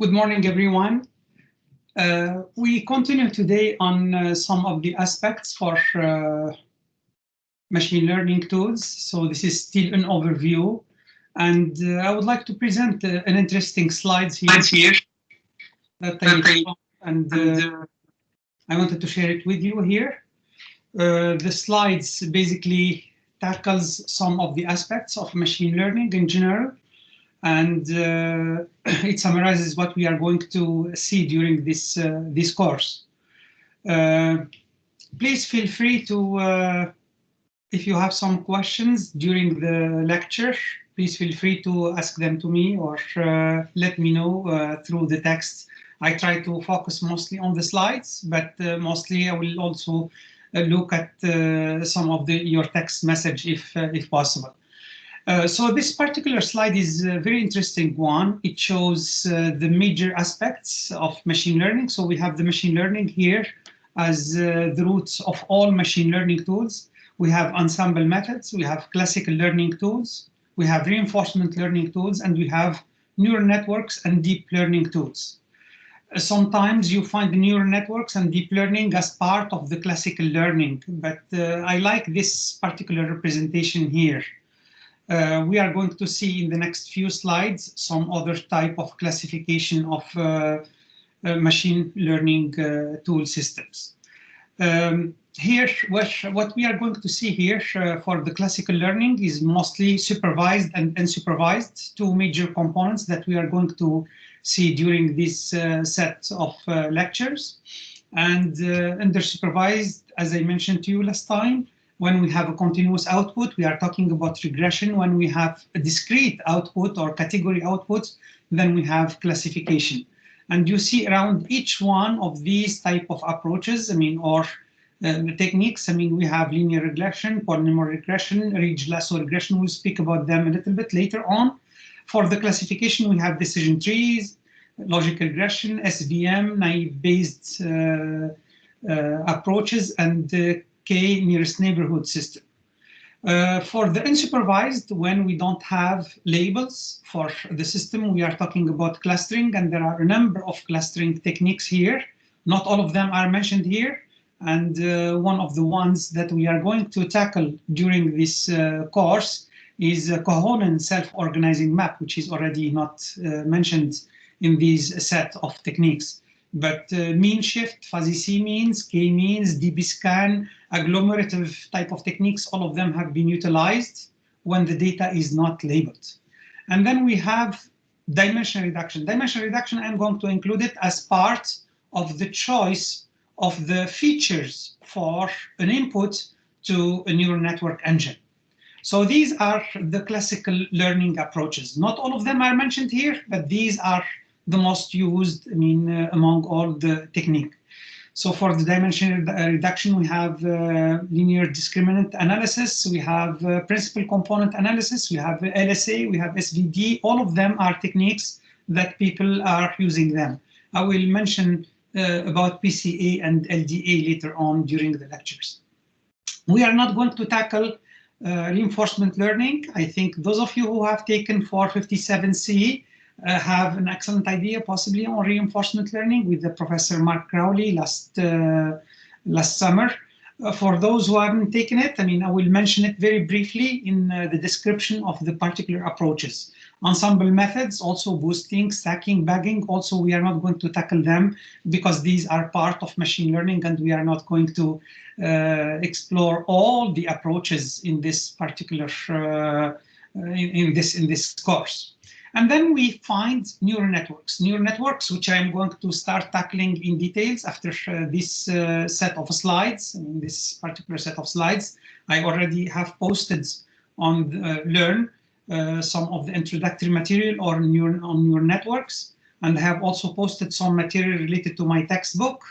Good morning, everyone. We continue today on some of the aspects for machine learning tools. So this is still an overview. And I would like to present an interesting slides here that I wanted to share it with you here. The slides basically tackles some of the aspects of machine learning in general. And it summarizes what we are going to see during this course. Please feel free to, if you have some questions during the lecture, please feel free to ask them to me or let me know through the text. I try to focus mostly on the slides, but mostly I will also look at some of your text message if possible. So this particular slide is a very interesting one. It shows the major aspects of machine learning. So we have the machine learning here as the roots of all machine learning tools. We have ensemble methods, we have classical learning tools, we have reinforcement learning tools, and we have neural networks and deep learning tools. Sometimes you find the neural networks and deep learning as part of the classical learning, but I like this particular representation here. We are going to see in the next few slides some other type of classification of machine learning tool systems. Here, what we are going to see here for the classical learning is mostly supervised and unsupervised, two major components that we are going to see during this set of lectures. And under supervised, as I mentioned to you last time, when we have a continuous output, we are talking about regression. When we have a discrete output or category output, then we have classification. And you see around each one of these type of approaches, or techniques, we have linear regression, polynomial regression, ridge lasso regression. We'll speak about them a little bit later on. For the classification, we have decision trees, logic regression, SVM, naive-based approaches, and K nearest neighborhood system. For the unsupervised, when we don't have labels for the system, we are talking about clustering, and there are a number of clustering techniques here. Not all of them are mentioned here, and one of the ones that we are going to tackle during this course is a coherent self-organizing map, which is already not mentioned in these set of techniques. But mean shift, fuzzy C-means, K-means, DB-scan, agglomerative type of techniques, all of them have been utilized when the data is not labeled. And then we have dimension reduction. Dimension reduction, I'm going to include it as part of the choice of the features for an input to a neural network engine. So these are the classical learning approaches. Not all of them are mentioned here, but these are the most used, among all the technique. So for the dimension reduction, we have linear discriminant analysis, we have principal component analysis, we have LSA, we have SVD. All of them are techniques that people are using them. I will mention about PCA and LDA later on during the lectures. We are not going to tackle reinforcement learning. I think those of you who have taken 457C have an excellent idea possibly on reinforcement learning with the Professor Mark Crowley last summer. For those who haven't taken it, I will mention it very briefly in the description of the particular approaches. Ensemble methods, also boosting, stacking, bagging, also we are not going to tackle them because these are part of machine learning and we are not going to explore all the approaches in this particular, in this course. And then we find neural networks. Neural networks, which I'm going to start tackling in details after this set of slides. This particular set of slides, I already have posted on Learn some of the introductory material on neural networks, and I have also posted some material related to my textbook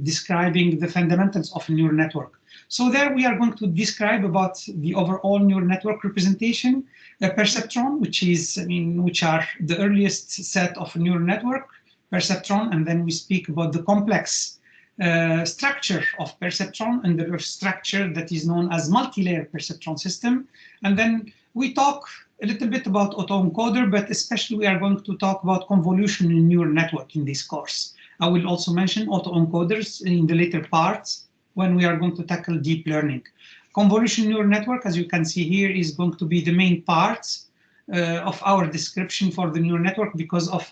describing the fundamentals of a neural network. So there we are going to describe about the overall neural network representation, perceptron, which are the earliest set of a neural network, perceptron, and then we speak about the complex structure of perceptron and the structure that is known as multi-layer perceptron system. And then we talk a little bit about autoencoder, but especially we are going to talk about convolutional neural network in this course. I will also mention autoencoders in the later parts when we are going to tackle deep learning. Convolutional neural network, as you can see here, is going to be the main parts of our description for the neural network because of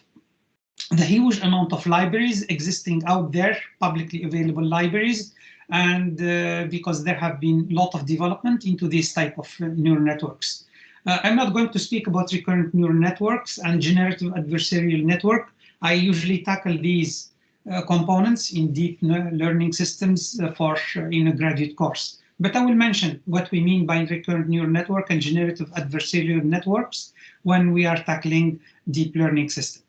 the huge amount of libraries existing out there, publicly available libraries, and because there have been a lot of development into this type of neural networks. I'm not going to speak about recurrent neural networks and generative adversarial network. I usually tackle these components in deep learning systems in a graduate course. But I will mention what we mean by recurrent neural network and generative adversarial networks when we are tackling deep learning systems.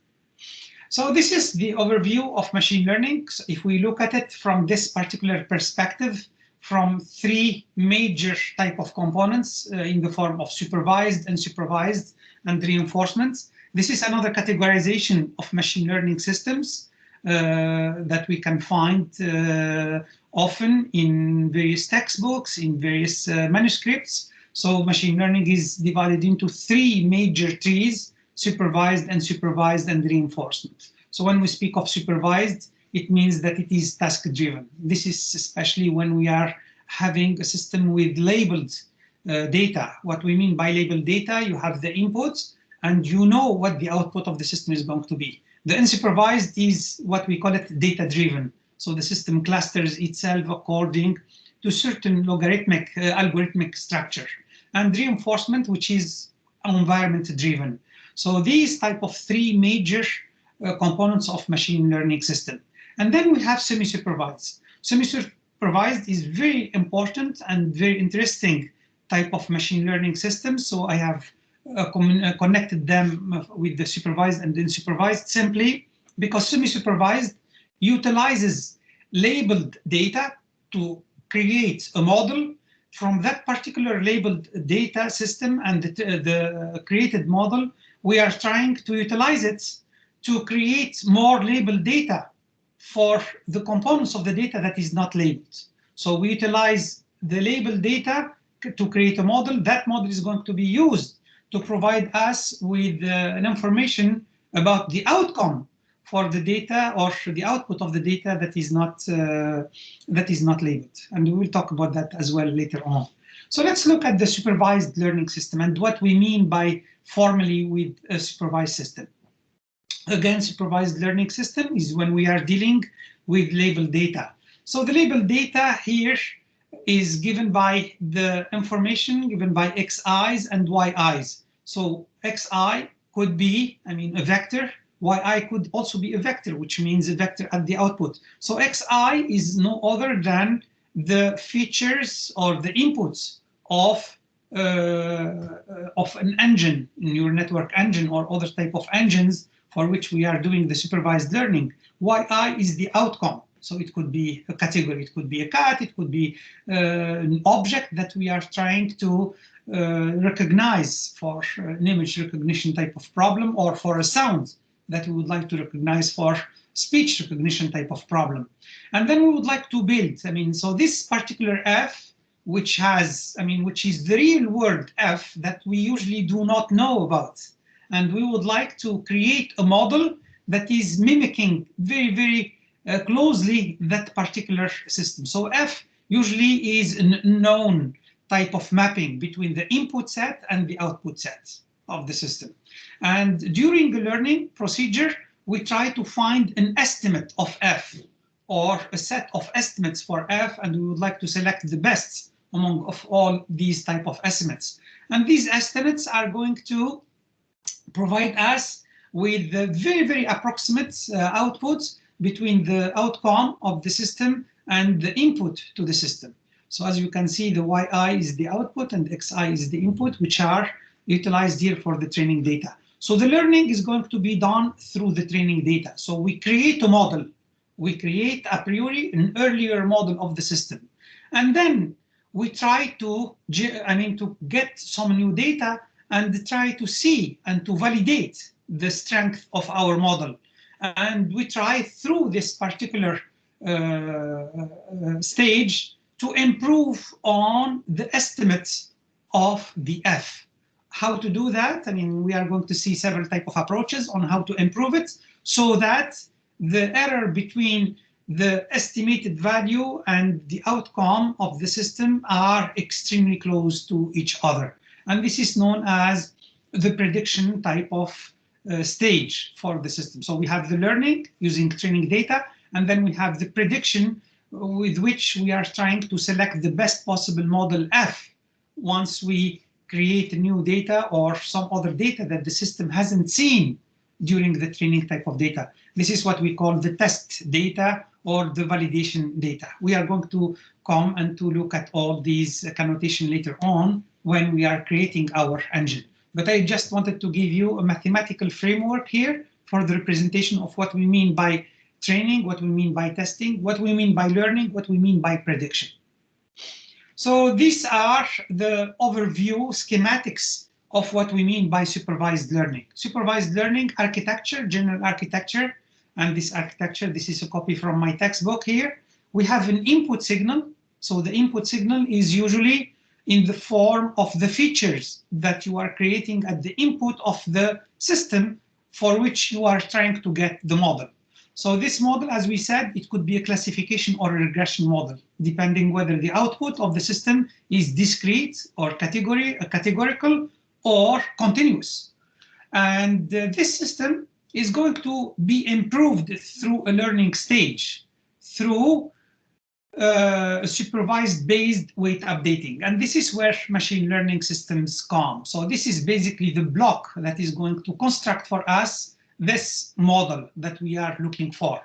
So this is the overview of machine learning. So if we look at it from this particular perspective, from three major type of components in the form of supervised, unsupervised, and reinforcements. This is another categorization of machine learning systems that we can find often in various textbooks, in various manuscripts. So machine learning is divided into three major trees: supervised, unsupervised, and reinforcement. So when we speak of supervised, it means that it is task-driven. This is especially when we are having a system with labeled data. What we mean by labeled data, you have the inputs and you know what the output of the system is going to be. The unsupervised is what we call it data-driven. So the system clusters itself according to certain logarithmic algorithmic structure. And reinforcement, which is environment-driven. So these type of three major components of machine learning system. And then we have semi-supervised. Semi-supervised is very important and very interesting type of machine learning system. So I have connected them with the supervised and unsupervised simply because semi-supervised utilizes labeled data to create a model. From that particular labeled data system and the created model, we are trying to utilize it to create more labeled data for the components of the data that is not labeled. So we utilize the labeled data to create a model. That model is going to be used to provide us with an information about the outcome for the data or the output of the data that is not labeled. And we will talk about that as well later on. So let's look at the supervised learning system and what we mean by formally with a supervised system. Again, supervised learning system is when we are dealing with labeled data. So the labeled data here is given by the information given by xi's and yi's. So xi could be, a vector. Yi could also be a vector, which means a vector at the output. So xi is no other than the features or the inputs of an engine, neural network engine or other type of engines for which we are doing the supervised learning. Yi is the outcome. So it could be a category, it could be a cat, it could be an object that we are trying to recognize for an image recognition type of problem, or for a sound that we would like to recognize for speech recognition type of problem. And then we would like to build, so this particular F, which is the real world F that we usually do not know about. And we would like to create a model that is mimicking very, very closely that particular system. So F usually is an known type of mapping between the input set and the output set of the system. And during the learning procedure, we try to find an estimate of F or a set of estimates for F, and we would like to select the best among all these type of estimates. And these estimates are going to provide us with the very, very approximate outputs between the outcome of the system and the input to the system. So as you can see, the yi is the output and xi is the input, which are utilized here for the training data. So the learning is going to be done through the training data. So we create a model. We create a priori an earlier model of the system. And then we try to get some new data and try to see and to validate the strength of our model. And we try through this particular stage to improve on the estimates of the F. how to do that. I mean, we are going to see several types of approaches on how to improve it so that the error between the estimated value and the outcome of the system are extremely close to each other. And this is known as the prediction type of stage for the system. So we have the learning using training data, and then we have the prediction with which we are trying to select the best possible model F once we create new data or some other data that the system hasn't seen during the training type of data. This is what we call the test data or the validation data. We are going to come and to look at all these connotation later on when we are creating our engine. But I just wanted to give you a mathematical framework here for the representation of what we mean by training, what we mean by testing, what we mean by learning, what we mean by prediction. So these are the overview schematics of what we mean by supervised learning. Supervised learning architecture, general architecture, and this architecture, this is a copy from my textbook here. We have an input signal. So the input signal is usually in the form of the features that you are creating at the input of the system for which you are trying to get the model. So this model, as we said, it could be a classification or a regression model, depending whether the output of the system is discrete or categorical or continuous. And this system is going to be improved through a learning stage, through supervised based weight updating. And this is where machine learning systems come. So this is basically the block that is going to construct for us this model that we are looking for.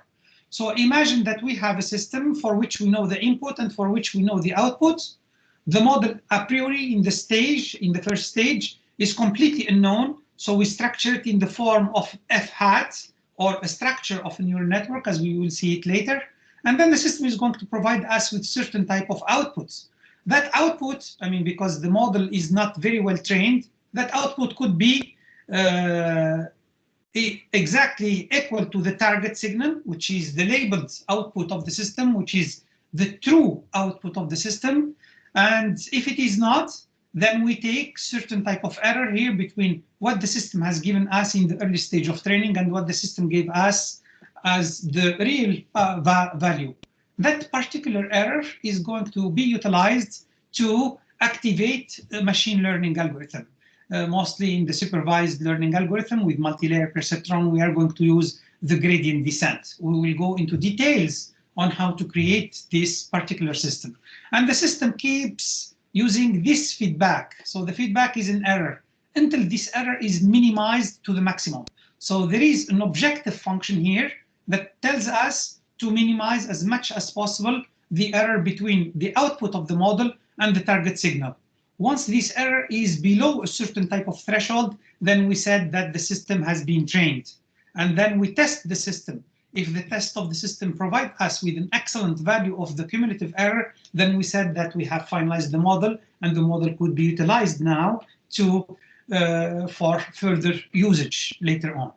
So imagine that we have a system for which we know the input and for which we know the output. The model a priori in the first stage is completely unknown. So we structure it in the form of f hat or a structure of a neural network, as we will see it later. And then the system is going to provide us with certain type of outputs. That output, I mean, because the model is not very well trained, that output could be exactly equal to the target signal, which is the labeled output of the system, which is the true output of the system. And if it is not, then we take certain type of error here between what the system has given us in the early stage of training and what the system gave us as the real value. That particular error is going to be utilized to activate a machine learning algorithm. Mostly in the supervised learning algorithm with multi-layer perceptron, we are going to use the gradient descent. We will go into details on how to create this particular system. And the system keeps using this feedback. So the feedback is an error until this error is minimized to the maximum. So there is an objective function here that tells us to minimize as much as possible the error between the output of the model and the target signal. Once this error is below a certain type of threshold, then we said that the system has been trained. And then we test the system. If the test of the system provides us with an excellent value of the cumulative error, then we said that we have finalized the model, and the model could be utilized now for further usage later on.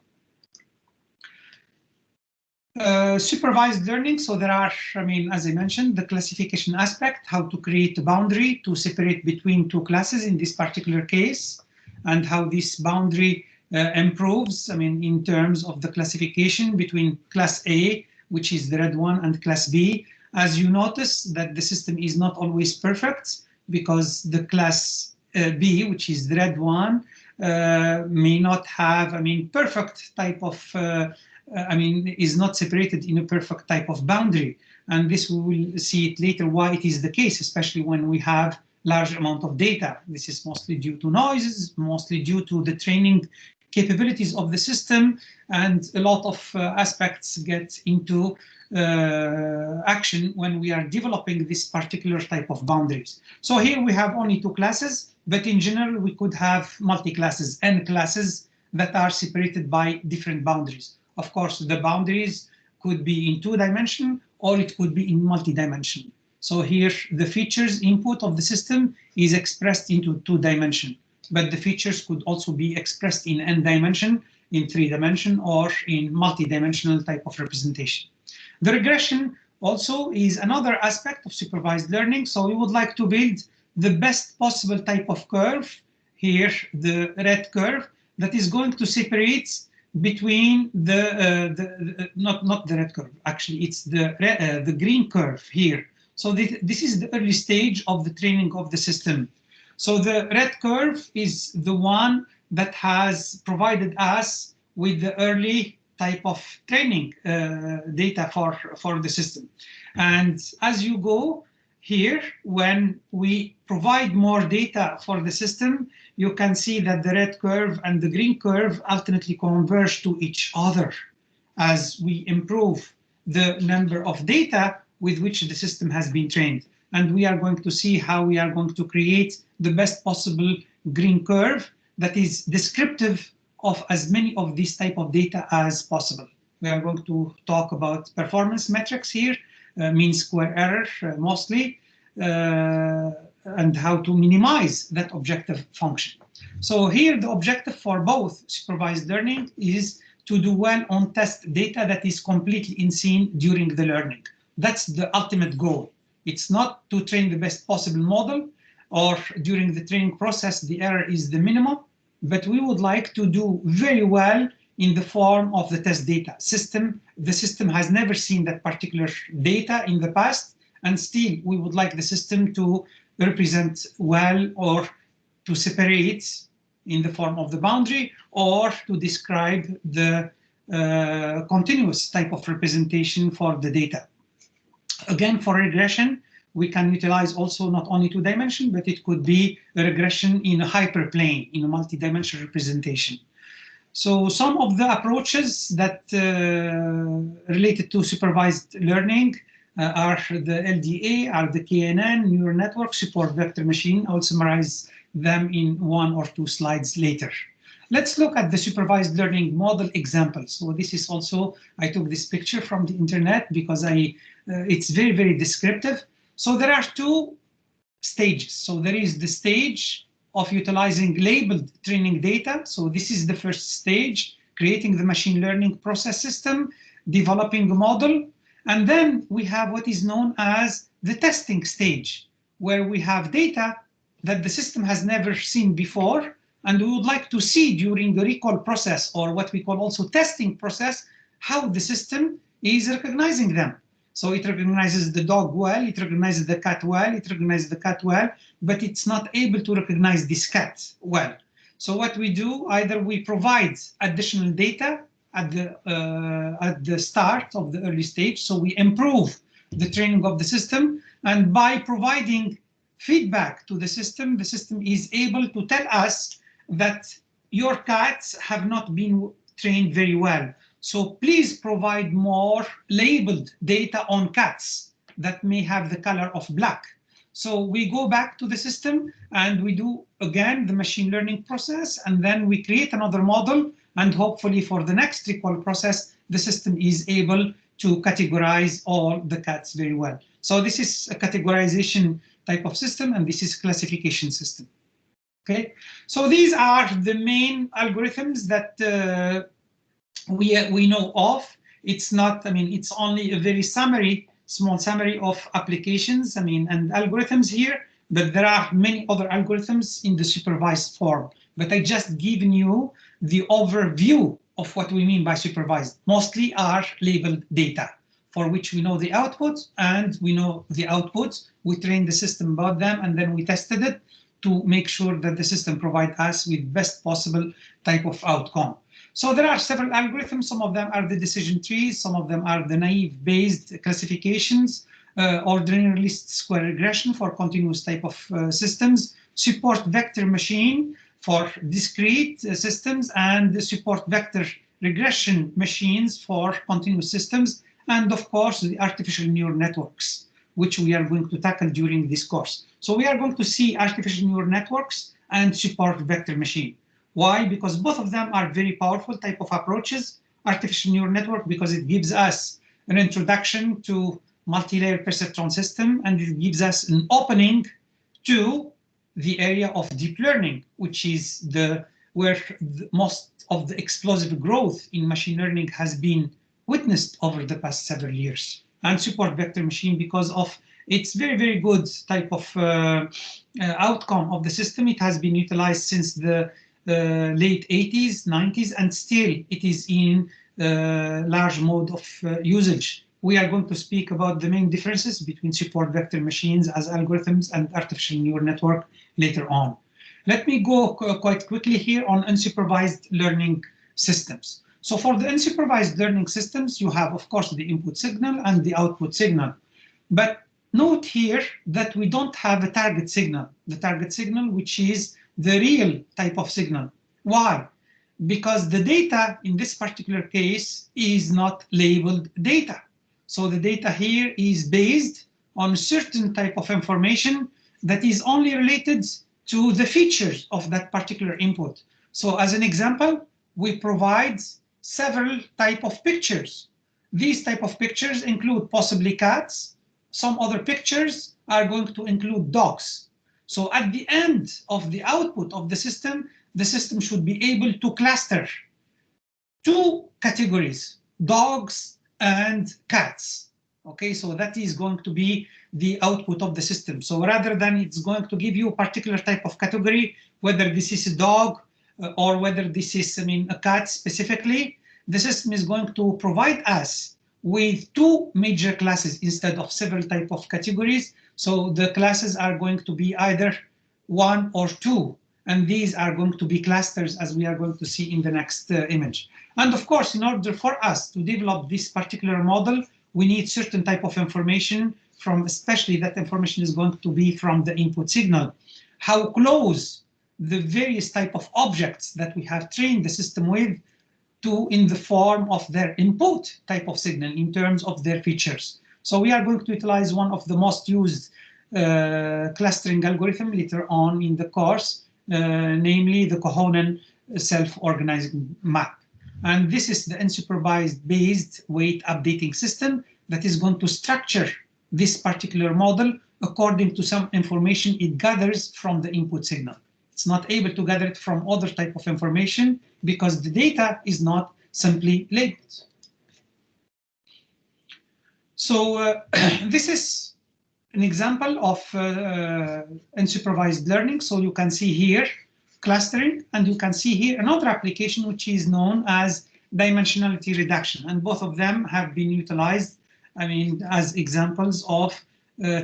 Supervised learning, so there are, I mean, as I mentioned, the classification aspect, how to create a boundary to separate between two classes in this particular case, and how this boundary improves, I mean, in terms of the classification between class A, which is the red one, and class B. As you notice that the system is not always perfect because the class B, which is the red one, may not have, I mean, perfect type of is not separated in a perfect type of boundary. And this we will see it later why it is the case, especially when we have large amount of data. This is mostly due to noises, mostly due to the training capabilities of the system, and a lot of aspects get into action when we are developing this particular type of boundaries. So here we have only two classes, but in general we could have multi-classes, n classes that are separated by different boundaries. Of course, the boundaries could be in 2-dimension or it could be in multi-dimension. So here the features input of the system is expressed into 2-dimension, but the features could also be expressed in n-dimension, in 3-dimension, or in multi-dimensional type of representation. The regression also is another aspect of supervised learning. So we would like to build the best possible type of curve here the red curve that is going to separate between not the red curve, actually it's the green curve here. So this is the early stage of the training of the system. So the red curve is the one that has provided us with the early type of training data for the system. And as you go here, when we provide more data for the system, you can see that the red curve and the green curve ultimately converge to each other as we improve the number of data with which the system has been trained. And we are going to see how we are going to create the best possible green curve that is descriptive of as many of these type of data as possible. We are going to talk about performance metrics here, mean square error mostly, and how to minimize that objective function. So here the objective for both supervised learning is to do well on test data that is completely unseen during the learning. That's the ultimate goal. It's not to train the best possible model, or during the training process the error is the minimum, but we would like to do very well in the form of the test data system. The system has never seen that particular data in the past, and still we would like the system to represent well, or to separate in the form of the boundary, or to describe the continuous type of representation for the data. Again, for regression, we can utilize also not only two-dimension, but it could be a regression in a hyperplane, in a multi-dimensional representation. So some of the approaches that related to supervised learning are the LDA, are the KNN, neural network, support vector machine. I'll summarize them in 1 or 2 slides later. Let's look at the supervised learning model example. So this is also, I took this picture from the internet because it's very, very descriptive. So there are 2 stages. So there is the stage of utilizing labeled training data. So this is the first stage, creating the machine learning process system, developing a model. And then we have what is known as the testing stage, where we have data that the system has never seen before, and we would like to see during the recall process, or what we call also testing process, how the system is recognizing them. So it recognizes the dog well, it recognizes the cat well, it recognizes the cat well, but it's not able to recognize this cat well. So what we do, either we provide additional data at the start of the early stage, so we improve the training of the system, and by providing feedback to the system is able to tell us that your cats have not been trained very well. So please provide more labeled data on cats that may have the color of black. So we go back to the system and we do again the machine learning process, and then we create another model, and hopefully for the next recall process, the system is able to categorize all the cats very well. So this is a categorization type of system, and this is classification system. Okay, so these are the main algorithms that we know of. It's not, I mean, it's only a very small summary of applications, I mean, and algorithms here, but there are many other algorithms in the supervised form. But I just given you the overview of what we mean by supervised. Mostly are labeled data, for which we know the output, and we know the outputs. We trained the system about them, and then we tested it to make sure that the system provides us with best possible type of outcome. So there are several algorithms. Some of them are the decision trees, some of them are the naive-based classifications, ordinary least square regression for continuous type of systems, support vector machine for discrete systems, and the support vector regression machines for continuous systems, and of course the artificial neural networks, which we are going to tackle during this course. So we are going to see artificial neural networks and support vector machine. Why? Because both of them are very powerful type of approaches. Artificial neural network, because it gives us an introduction to multi-layer perceptron system, and it gives us an opening to the area of deep learning, which is where most of the explosive growth in machine learning has been witnessed over the past several years. And support vector machine, because of its very, very good type of outcome of the system. It has been utilized since the late 80s, 90s, and still it is in large mode of usage. We are going to speak about the main differences between support vector machines as algorithms and artificial neural network later on. Let me go quite quickly here on unsupervised learning systems. So for the unsupervised learning systems, you have, of course, the input signal and the output signal. But note here that we don't have a target signal, the target signal, which is the real type of signal. Why? Because the data in this particular case is not labeled data. So the data here is based on a certain type of information that is only related to the features of that particular input. So as an example, we provide several types of pictures. These type of pictures include possibly cats. Some other pictures are going to include dogs. So at the end of the output of the system should be able to cluster two categories, dogs and cats. Okay, so that is going to be the output of the system. So rather than it's going to give you a particular type of category, whether this is a dog or whether this is, a cat specifically, the system is going to provide us with two major classes instead of several type of categories. So the classes are going to be either one or two, and these are going to be clusters, as we are going to see in the next image. And of course, in order for us to develop this particular model, we need certain type of information from, especially that information is going to be from the input signal. How close the various type of objects that we have trained the system with to in the form of their input type of signal in terms of their features. So we are going to utilize one of the most used clustering algorithm later on in the course, namely the Kohonen self-organizing map. And this is the unsupervised based weight updating system that is going to structure this particular model according to some information it gathers from the input signal. It's not able to gather it from other type of information because the data is not simply labeled. So this is an example of unsupervised learning. So you can see here clustering, and you can see here another application which is known as dimensionality reduction. And both of them have been utilized, as examples of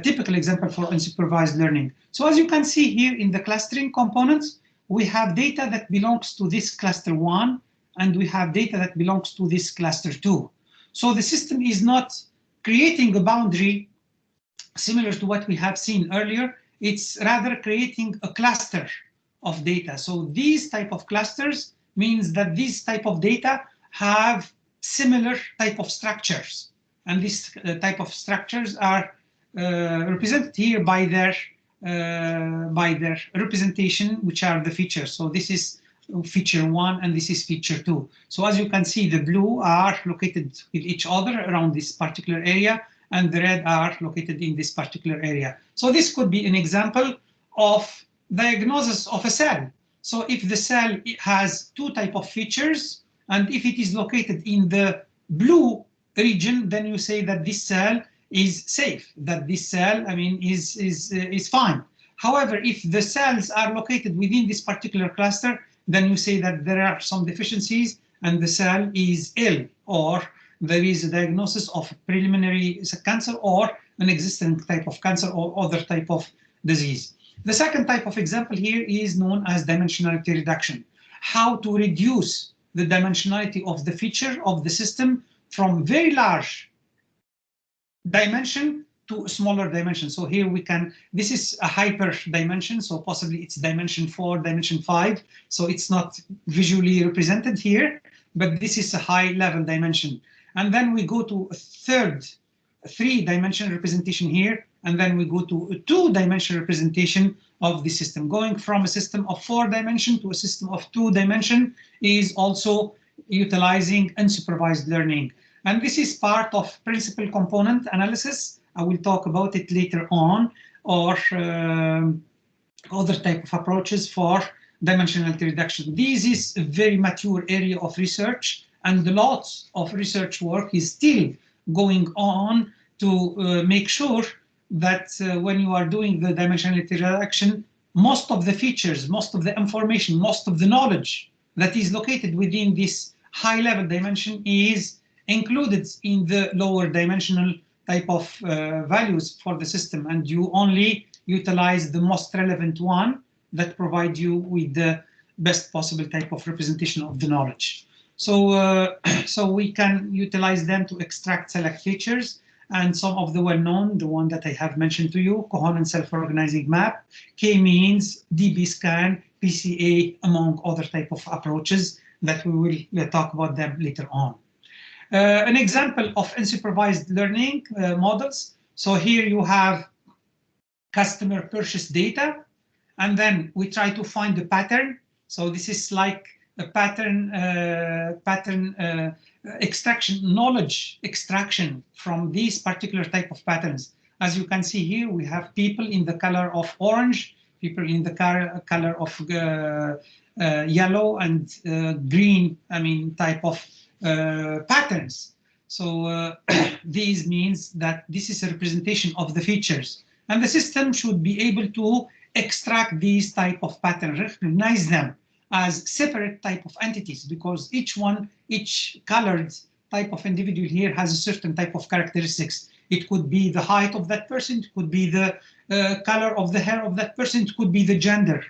typical example for unsupervised learning. So as you can see here in the clustering components, we have data that belongs to this cluster 1, and we have data that belongs to this cluster 2. So the system is not creating a boundary similar to what we have seen earlier. It's rather creating a cluster of data. So these type of clusters means that these type of data have similar type of structures. And these type of structures are represented here by their representation, which are the features. So this is feature 1 and this is feature 2. So as you can see, the blue are located with each other around this particular area, and the red are located in this particular area. So this could be an example of diagnosis of a cell. So if the cell has two type of features, and if it is located in the blue region, then you say that this cell is safe, that this cell, is fine. However, if the cells are located within this particular cluster, then you say that there are some deficiencies and the cell is ill, or there is a diagnosis of preliminary cancer or an existing type of cancer or other type of disease. The second type of example here is known as dimensionality reduction. How to reduce the dimensionality of the feature of the system from very large dimension to a smaller dimension. So here we can, this is a hyper dimension, so possibly it's dimension 4, dimension 5. So it's not visually represented here, but this is a high level dimension. And then we go to a third 3-dimensional representation here, and then we go to a 2-dimensional representation of the system. Going from a system of 4-dimension to a system of 2-dimension is also utilizing unsupervised learning. And this is part of principal component analysis. I will talk about it later on, or other type of approaches for dimensionality reduction. This is a very mature area of research, and lots of research work is still going on to make sure that when you are doing the dimensionality reduction, most of the features, most of the information, most of the knowledge that is located within this high-level dimension is included in the lower dimensional type of values for the system, and you only utilize the most relevant one that provide you with the best possible type of representation of the knowledge. So, so we can utilize them to extract select features, and some of the well-known, the one that I have mentioned to you, Cohen self-organizing map, K-means, DB scan, PCA, among other type of approaches that we will talk about them later on. An example of unsupervised learning models. So here you have customer purchase data, and then we try to find the pattern. So this is like a pattern extraction, knowledge extraction from these particular type of patterns. As you can see here, we have people in the color of orange, people in the color of yellow and green, type of patterns. So these means that this is a representation of the features, and the system should be able to extract these type of patterns, recognize them as separate type of entities, because each colored type of individual here has a certain type of characteristics. It could be the height of that person, it could be the color of the hair of that person, it could be the gender.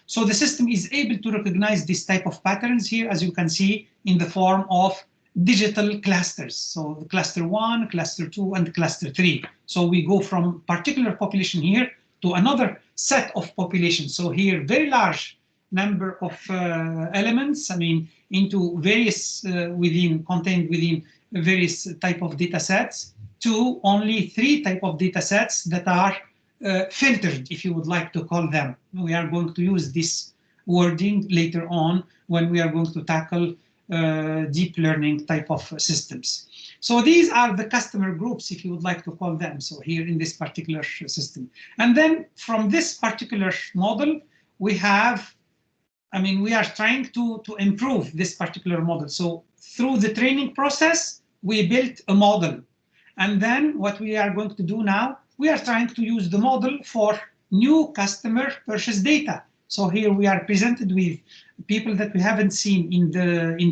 So the system is able to recognize this type of patterns here, as you can see, in the form of digital clusters. So cluster 1, cluster 2, and cluster 3. So we go from particular population here to another set of population. So here, very large number of elements, into various contained within various type of data sets, to only 3 type of data sets that are filtered, if you would like to call them. We are going to use this wording later on when we are going to tackle deep learning type of systems. So these are the customer groups, if you would like to call them, so here in this particular system. And then from this particular model, we have, we are trying to improve this particular model. So through the training process, we built a model. And then what we are going to do now, we are trying to use the model for new customer purchase data. So here we are presented with people that we haven't seen in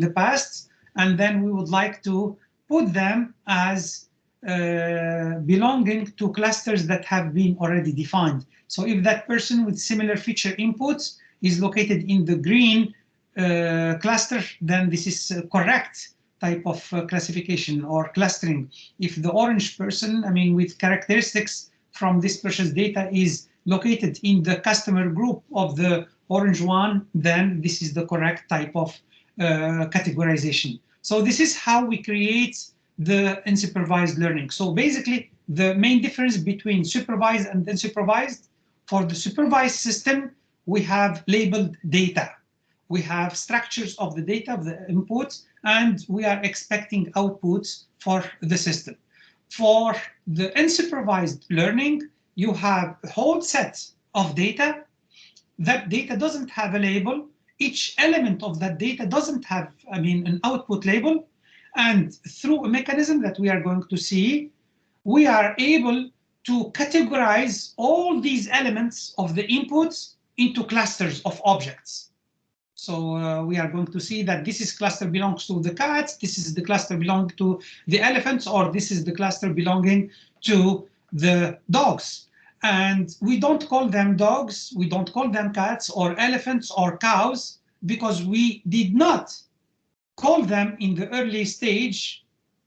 the past, and then we would like to put them as belonging to clusters that have been already defined. So if that person with similar feature inputs is located in the green cluster, then this is a correct type of classification or clustering. If the orange person, with characteristics from this purchase data is located in the customer group of the orange one, then this is the correct type of categorization. So this is how we create the unsupervised learning. So basically, the main difference between supervised and unsupervised, for the supervised system, we have labeled data. We have structures of the data, of the inputs, and we are expecting outputs for the system. For the unsupervised learning, you have a whole set of data. That data doesn't have a label. Each element of that data doesn't have, an output label. And through a mechanism that we are going to see, we are able to categorize all these elements of the inputs into clusters of objects. So we are going to see that this is cluster belongs to the cats, this is the cluster belonging to the elephants, or this is the cluster belonging to the dogs. And we don't call them dogs, we don't call them cats or elephants or cows, because we did not call them in the early stage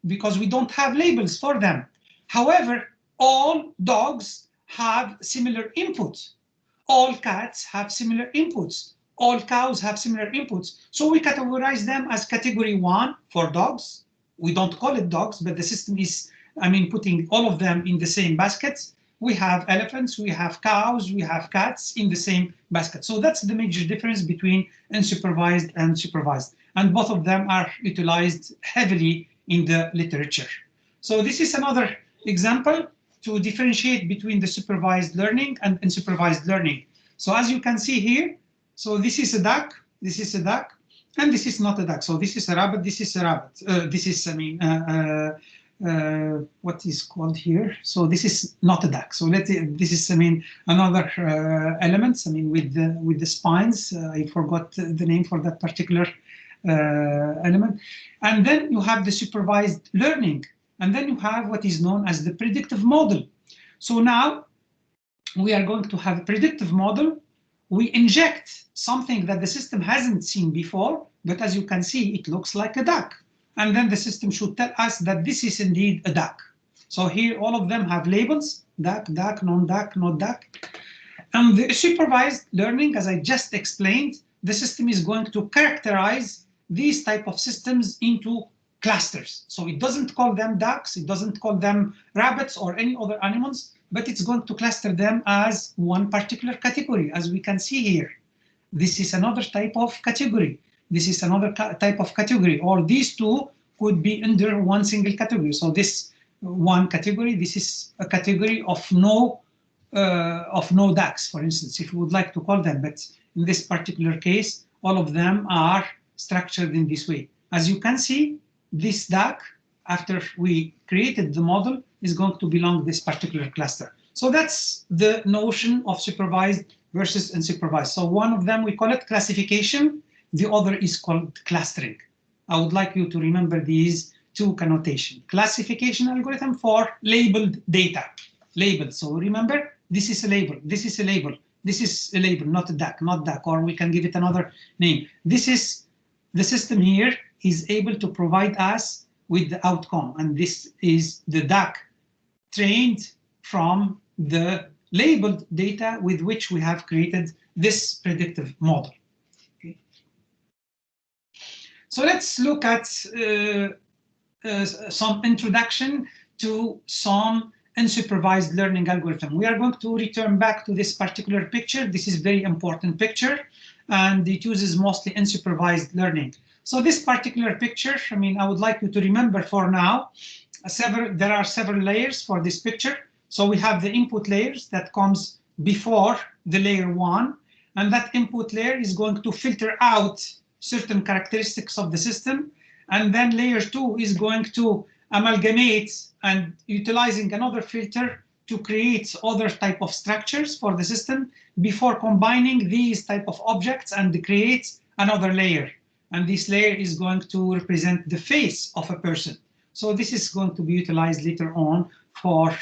because we don't have labels for them. However, all dogs have similar inputs. All cats have similar inputs. All cows have similar inputs. So we categorize them as category 1 for dogs. We don't call it dogs, but the system is, putting all of them in the same baskets. We have elephants, we have cows, we have cats in the same basket. So that's the major difference between unsupervised and supervised. And both of them are utilized heavily in the literature. So this is another example to differentiate between the supervised learning and unsupervised learning. So as you can see here, so this is a duck, this is a duck, and this is not a duck. So this is a rabbit, this is a rabbit. This is, what is called here. So this is not a duck. So this is, I mean, another elements. I mean, with the spines. I forgot the name for that particular element. And then you have the supervised learning. And then you have what is known as the predictive model. So now we are going to have a predictive model. We inject something that the system hasn't seen before, but as you can see, it looks like a duck. And then the system should tell us that this is indeed a duck. So here, all of them have labels: duck, duck, non-duck, not duck. And the supervised learning, as I just explained, the system is going to characterize these type of systems into clusters. So it doesn't call them ducks, it doesn't call them rabbits or any other animals, but it's going to cluster them as one particular category, as we can see here. This is another type of category. This is another type of category, or these two could be under one single category. So this one category, this is a category of no ducks, for instance, if you would like to call them. But in this particular case, all of them are structured in this way. As you can see, this duck, after we created the model, is going to belong to this particular cluster. So that's the notion of supervised versus unsupervised. So one of them, we call it classification. The other is called clustering. I would like you to remember these two connotations. Classification algorithm for labeled data. Labeled. So remember, this is a label, this is a label, this is a label, not a duck, not duck, or we can give it another name. This is the system here is able to provide us with the outcome. And this is the duck trained from the labeled data with which we have created this predictive model. Okay. So let's look at some introduction to some unsupervised learning algorithm. We are going to return back to this particular picture. This is a very important picture, and it uses mostly unsupervised learning. So this particular picture, I mean, I would like you to remember for now, there are several layers for this picture. So we have the input layers that comes before the layer 1, and that input layer is going to filter out certain characteristics of the system. And then layer 2 is going to amalgamate and utilizing another filter to create other type of structures for the system before combining these type of objects and create another layer. And this layer is going to represent the face of a person. So this is going to be utilized later on for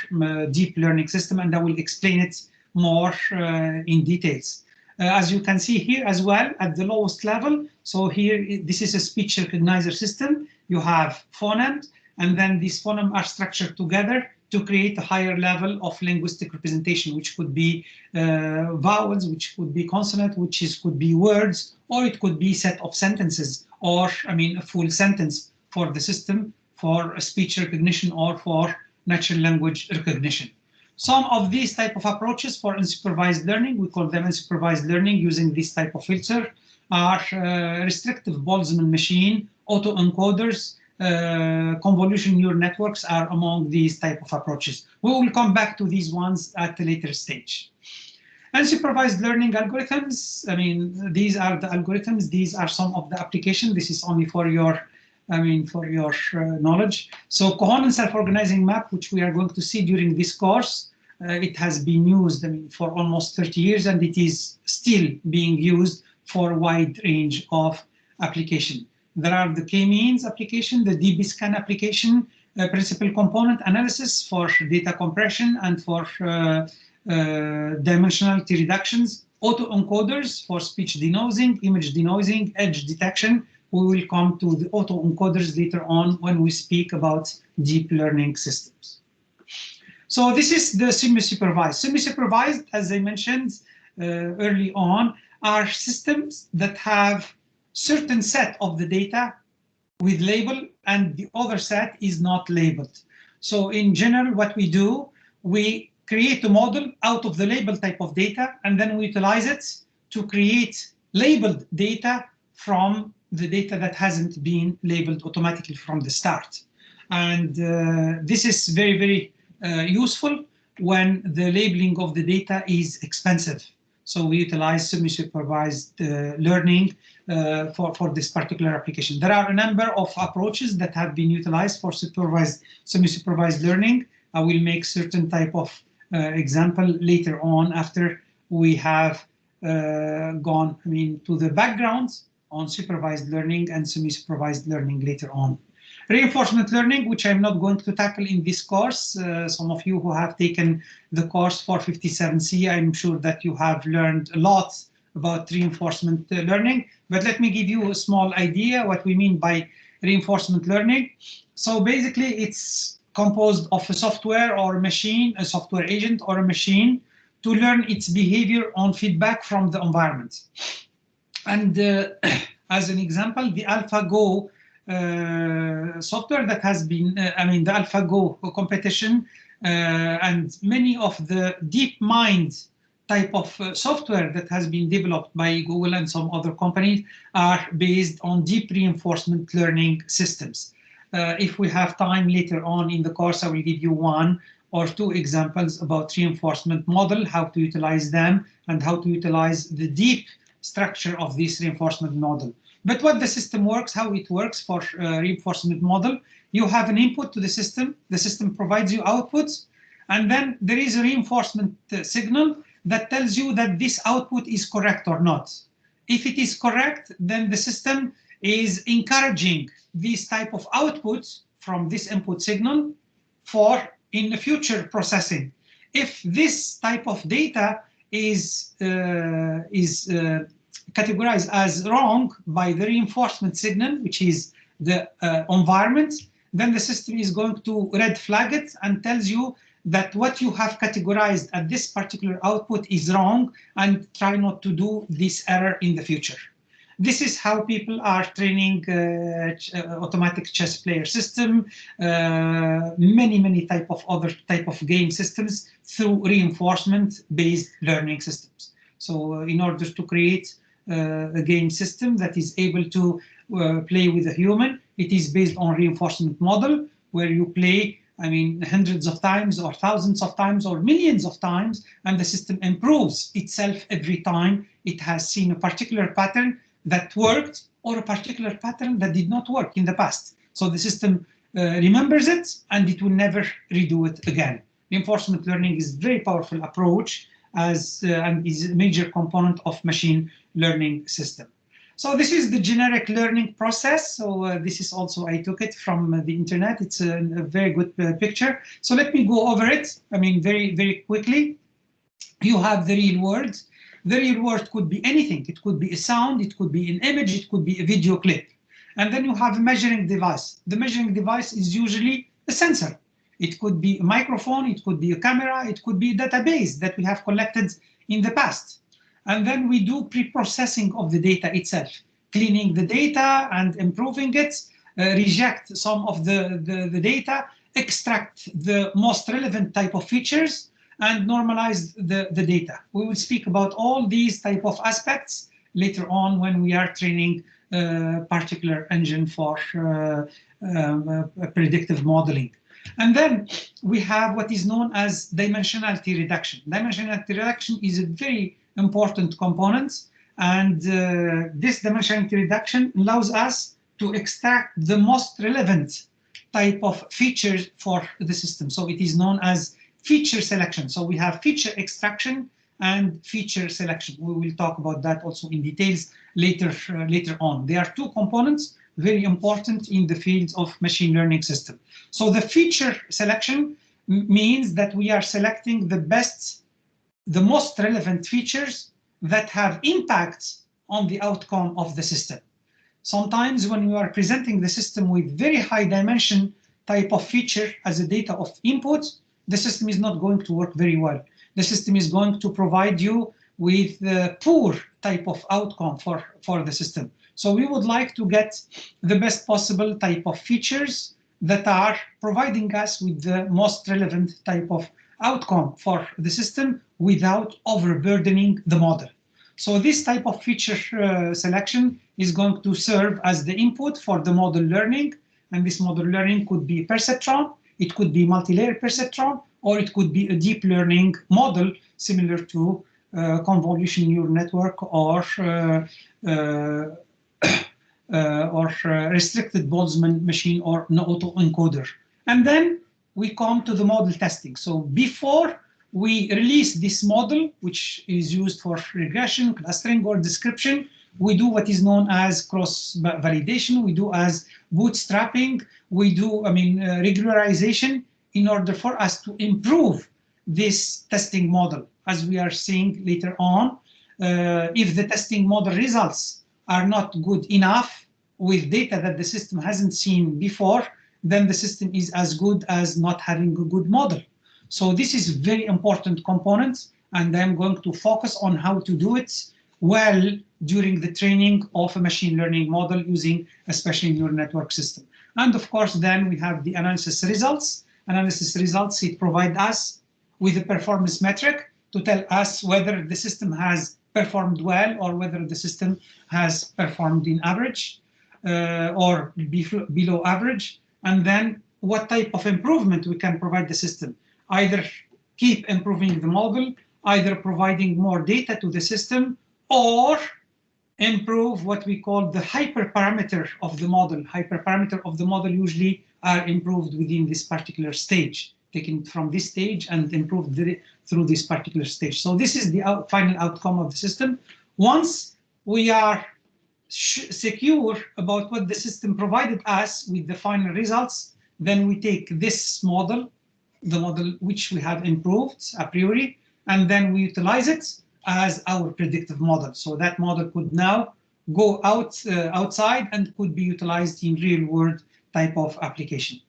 deep learning system, and I will explain it more in details. As you can see here as well at the lowest level, so here this is a speech recognizer system. You have phonemes, and then these phonemes are structured together to create a higher level of linguistic representation, which could be vowels, which could be consonant, could be words, or it could be set of sentences, or I mean a full sentence for the system for speech recognition or for natural language recognition. Some of these type of approaches for unsupervised learning, we call them unsupervised learning using this type of filter, are restrictive Boltzmann machine, autoencoders, convolution neural networks are among these type of approaches. We will come back to these ones at a later stage. Unsupervised learning algorithms, I mean, these are the algorithms, these are some of the applications. This is only for your knowledge. So coherent self-organizing map, which we are going to see during this course, it has been used for almost 30 years, and it is still being used for a wide range of application. There are the k-means application, the dbScan application, principal component analysis for data compression and for dimensionality reductions, autoencoders for speech denoising, image denoising, edge detection. We will come to the autoencoders later on when we speak about deep learning systems. So this is the semi-supervised. Semi-supervised, as I mentioned early on, are systems that have certain set of the data with label and the other set is not labeled. So in general, what we do, we create a model out of the label type of data, and then we utilize it to create labeled data from the data that hasn't been labeled automatically from the start. And this is very, very useful when the labeling of the data is expensive. So we utilize semi-supervised learning for this particular application. There are a number of approaches that have been utilized for semi-supervised learning. I will make certain type of example later on after we have gone to the backgrounds on supervised learning and semi-supervised learning later on. Reinforcement learning, which I'm not going to tackle in this course. Some of you who have taken the course 457C, I'm sure that you have learned a lot about reinforcement learning. But let me give you a small idea what we mean by reinforcement learning. So basically, it's composed of a software or a machine, a software agent or a machine, to learn its behavior on feedback from the environment. And as an example, the AlphaGo software that has been, the AlphaGo competition and many of the DeepMind type of software that has been developed by Google and some other companies are based on deep reinforcement learning systems. If we have time later on in the course, I will give you one or two examples about reinforcement model, how to utilize them, and how to utilize the deep structure of this reinforcement model. But what the system works, how it works for reinforcement model, you have an input to the system provides you outputs, and then there is a reinforcement signal that tells you that this output is correct or not. If it is correct, then the system is encouraging these type of outputs from this input signal for in the future processing. If this type of data is categorized as wrong by the reinforcement signal, which is the environment, then the system is going to red flag it and tells you that what you have categorized at this particular output is wrong and try not to do this error in the future. This is how people are training automatic chess player system, many other type of game systems through reinforcement-based learning systems. So in order to create a game system that is able to play with a human, it is based on reinforcement model where you play, hundreds of times or thousands of times or millions of times, and the system improves itself every time it has seen a particular pattern that worked or a particular pattern that did not work in the past. So the system remembers it and it will never redo it again. Reinforcement learning is a very powerful approach and is a major component of machine learning system. So this is the generic learning process. So this is also, I took it from the internet. It's a very good picture. So let me go over it, very, very quickly. You have the real world. The real world could be anything. It could be a sound, it could be an image, it could be a video clip. And then you have a measuring device. The measuring device is usually a sensor. It could be a microphone, it could be a camera, it could be a database that we have collected in the past. And then we do pre-processing of the data itself, cleaning the data and improving it, reject some of the data, extract the most relevant type of features, and normalize the data. We will speak about all these type of aspects later on when we are training a particular engine for predictive modeling. And then we have what is known as dimensionality reduction. Dimensionality reduction is a very important component, and this dimensionality reduction allows us to extract the most relevant type of features for the system. So it is known as feature selection. So we have feature extraction and feature selection. We will talk about that also in details later on. There are two components very important in the field of machine learning system. So the feature selection means that we are selecting the most relevant features that have impact on the outcome of the system. Sometimes when you are presenting the system with very high dimension type of feature as a data of input, the system is not going to work very well. The system is going to provide you with the poor type of outcome for the system. So we would like to get the best possible type of features that are providing us with the most relevant type of outcome for the system without overburdening the model. So this type of feature selection is going to serve as the input for the model learning, and this model learning could be perceptron, it could be multi-layer perceptron, or it could be a deep learning model similar to convolution neural network or restricted Boltzmann machine or an autoencoder. And then we come to the model testing. So before we release this model, which is used for regression, clustering, or description, we do what is known as cross-validation. We do as bootstrapping. We do, regularization in order for us to improve this testing model. As we are seeing later on, if the testing model results are not good enough with data that the system hasn't seen before, then the system is as good as not having a good model. So this is very important component, and I'm going to focus on how to do it well during the training of a machine learning model using a special neural network system. And of course, then we have the analysis results. Analysis results, it provides us with a performance metric to tell us whether the system has performed well or whether the system has performed in average or below average, and then what type of improvement we can provide the system. Either keep improving the model, either providing more data to the system, or improve what we call the hyperparameter of the model. Hyperparameter of the model usually are improved within this particular stage, taken from this stage and improved through this particular stage. So this is the final outcome of the system. Once we are secure about what the system provided us with the final results, then we take this model, the model which we have improved a priori, and then we utilize it as our predictive model. So that model could now go outside and could be utilized in real world type of application.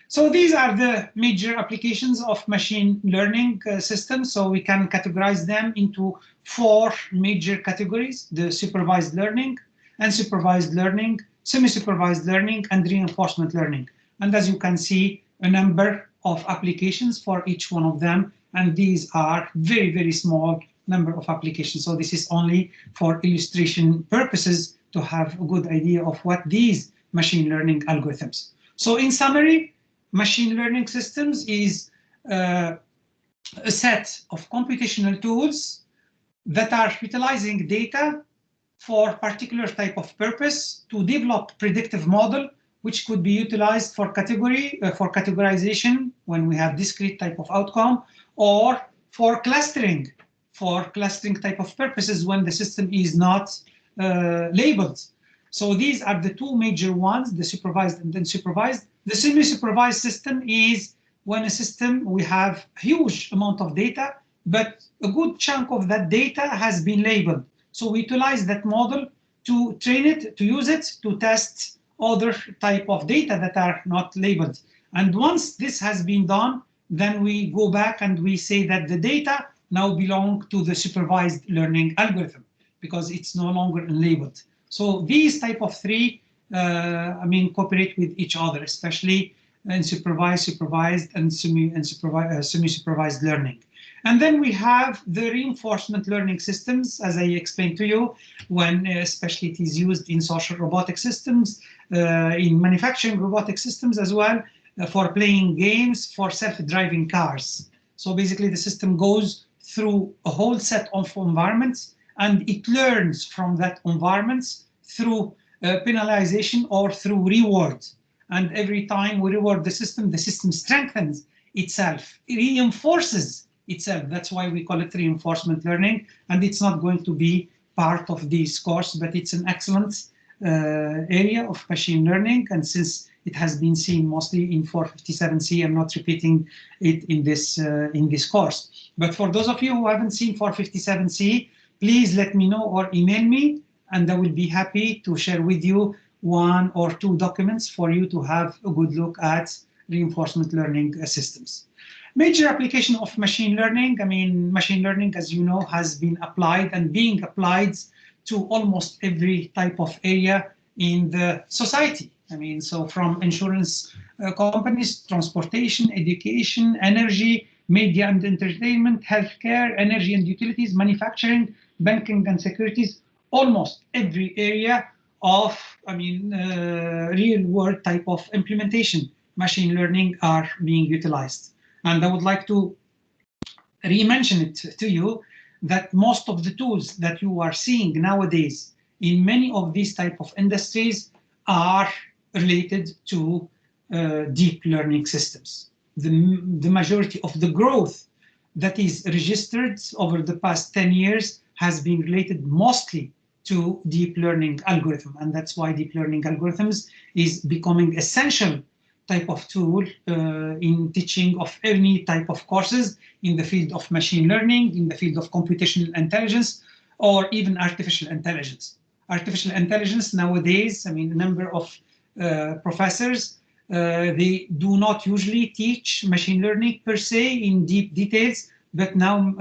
So these are the major applications of machine learning systems. So we can categorize them into 4 major categories: the supervised learning, unsupervised learning, semi-supervised learning, and reinforcement learning. And as you can see, a number of applications for each one of them. And these are very, very small number of applications. So this is only for illustration purposes to have a good idea of what these machine learning algorithms. So in summary, machine learning systems is a set of computational tools that are utilizing data for particular type of purpose to develop predictive model, which could be utilized for categorization when we have discrete type of outcome, or for clustering type of purposes when the system is not labeled. So these are the 2 major ones, the supervised and unsupervised. The semi-supervised system is when a system, we have huge amount of data, but a good chunk of that data has been labeled. So we utilize that model to train it, to use it, to test other type of data that are not labeled. And once this has been done, then we go back and we say that the data now belong to the supervised learning algorithm because it's no longer labeled. So these type of 3, cooperate with each other, especially in supervised, and semi-supervised learning. And then we have the reinforcement learning systems, as I explained to you, when especially it is used in social robotic systems, in manufacturing robotic systems as well, for playing games, for self-driving cars. So basically the system goes through a whole set of environments and it learns from that environments through penalization or through reward. And every time we reward the system strengthens itself, it reinforces itself. That's why we call it reinforcement learning. And it's not going to be part of this course, but it's an excellent area of machine learning. And since it has been seen mostly in 457C, I'm not repeating it in this course. But for those of you who haven't seen 457C, please let me know or email me, and I will be happy to share with you 1 or 2 documents for you to have a good look at reinforcement learning systems. Major application of machine learning. Machine learning, as you know, has been applied and being applied to almost every type of area in the society. So from insurance companies, transportation, education, energy, media and entertainment, healthcare, energy and utilities, manufacturing, banking and securities, almost every area of real world type of implementation, machine learning are being utilized. And I would like to re-mention it to you that most of the tools that you are seeing nowadays in many of these type of industries are related to deep learning systems. The majority of the growth that is registered over the past 10 years has been related mostly to deep learning algorithm, and that's why deep learning algorithms is becoming essential type of tool in teaching of any type of courses in the field of machine learning, in the field of computational intelligence, or even artificial intelligence. Artificial intelligence nowadays, I mean, a number of professors, they do not usually teach machine learning per se in deep details, but now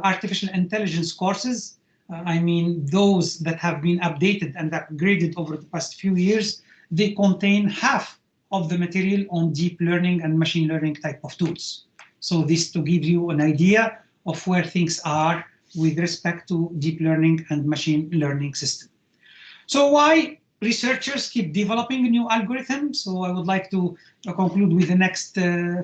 artificial intelligence courses, I mean, those that have been updated and upgraded over the past few years, they contain half of the material on deep learning and machine learning type of tools. So this to give you an idea of where things are with respect to deep learning and machine learning system. So why researchers keep developing new algorithms? So I would like to conclude with the next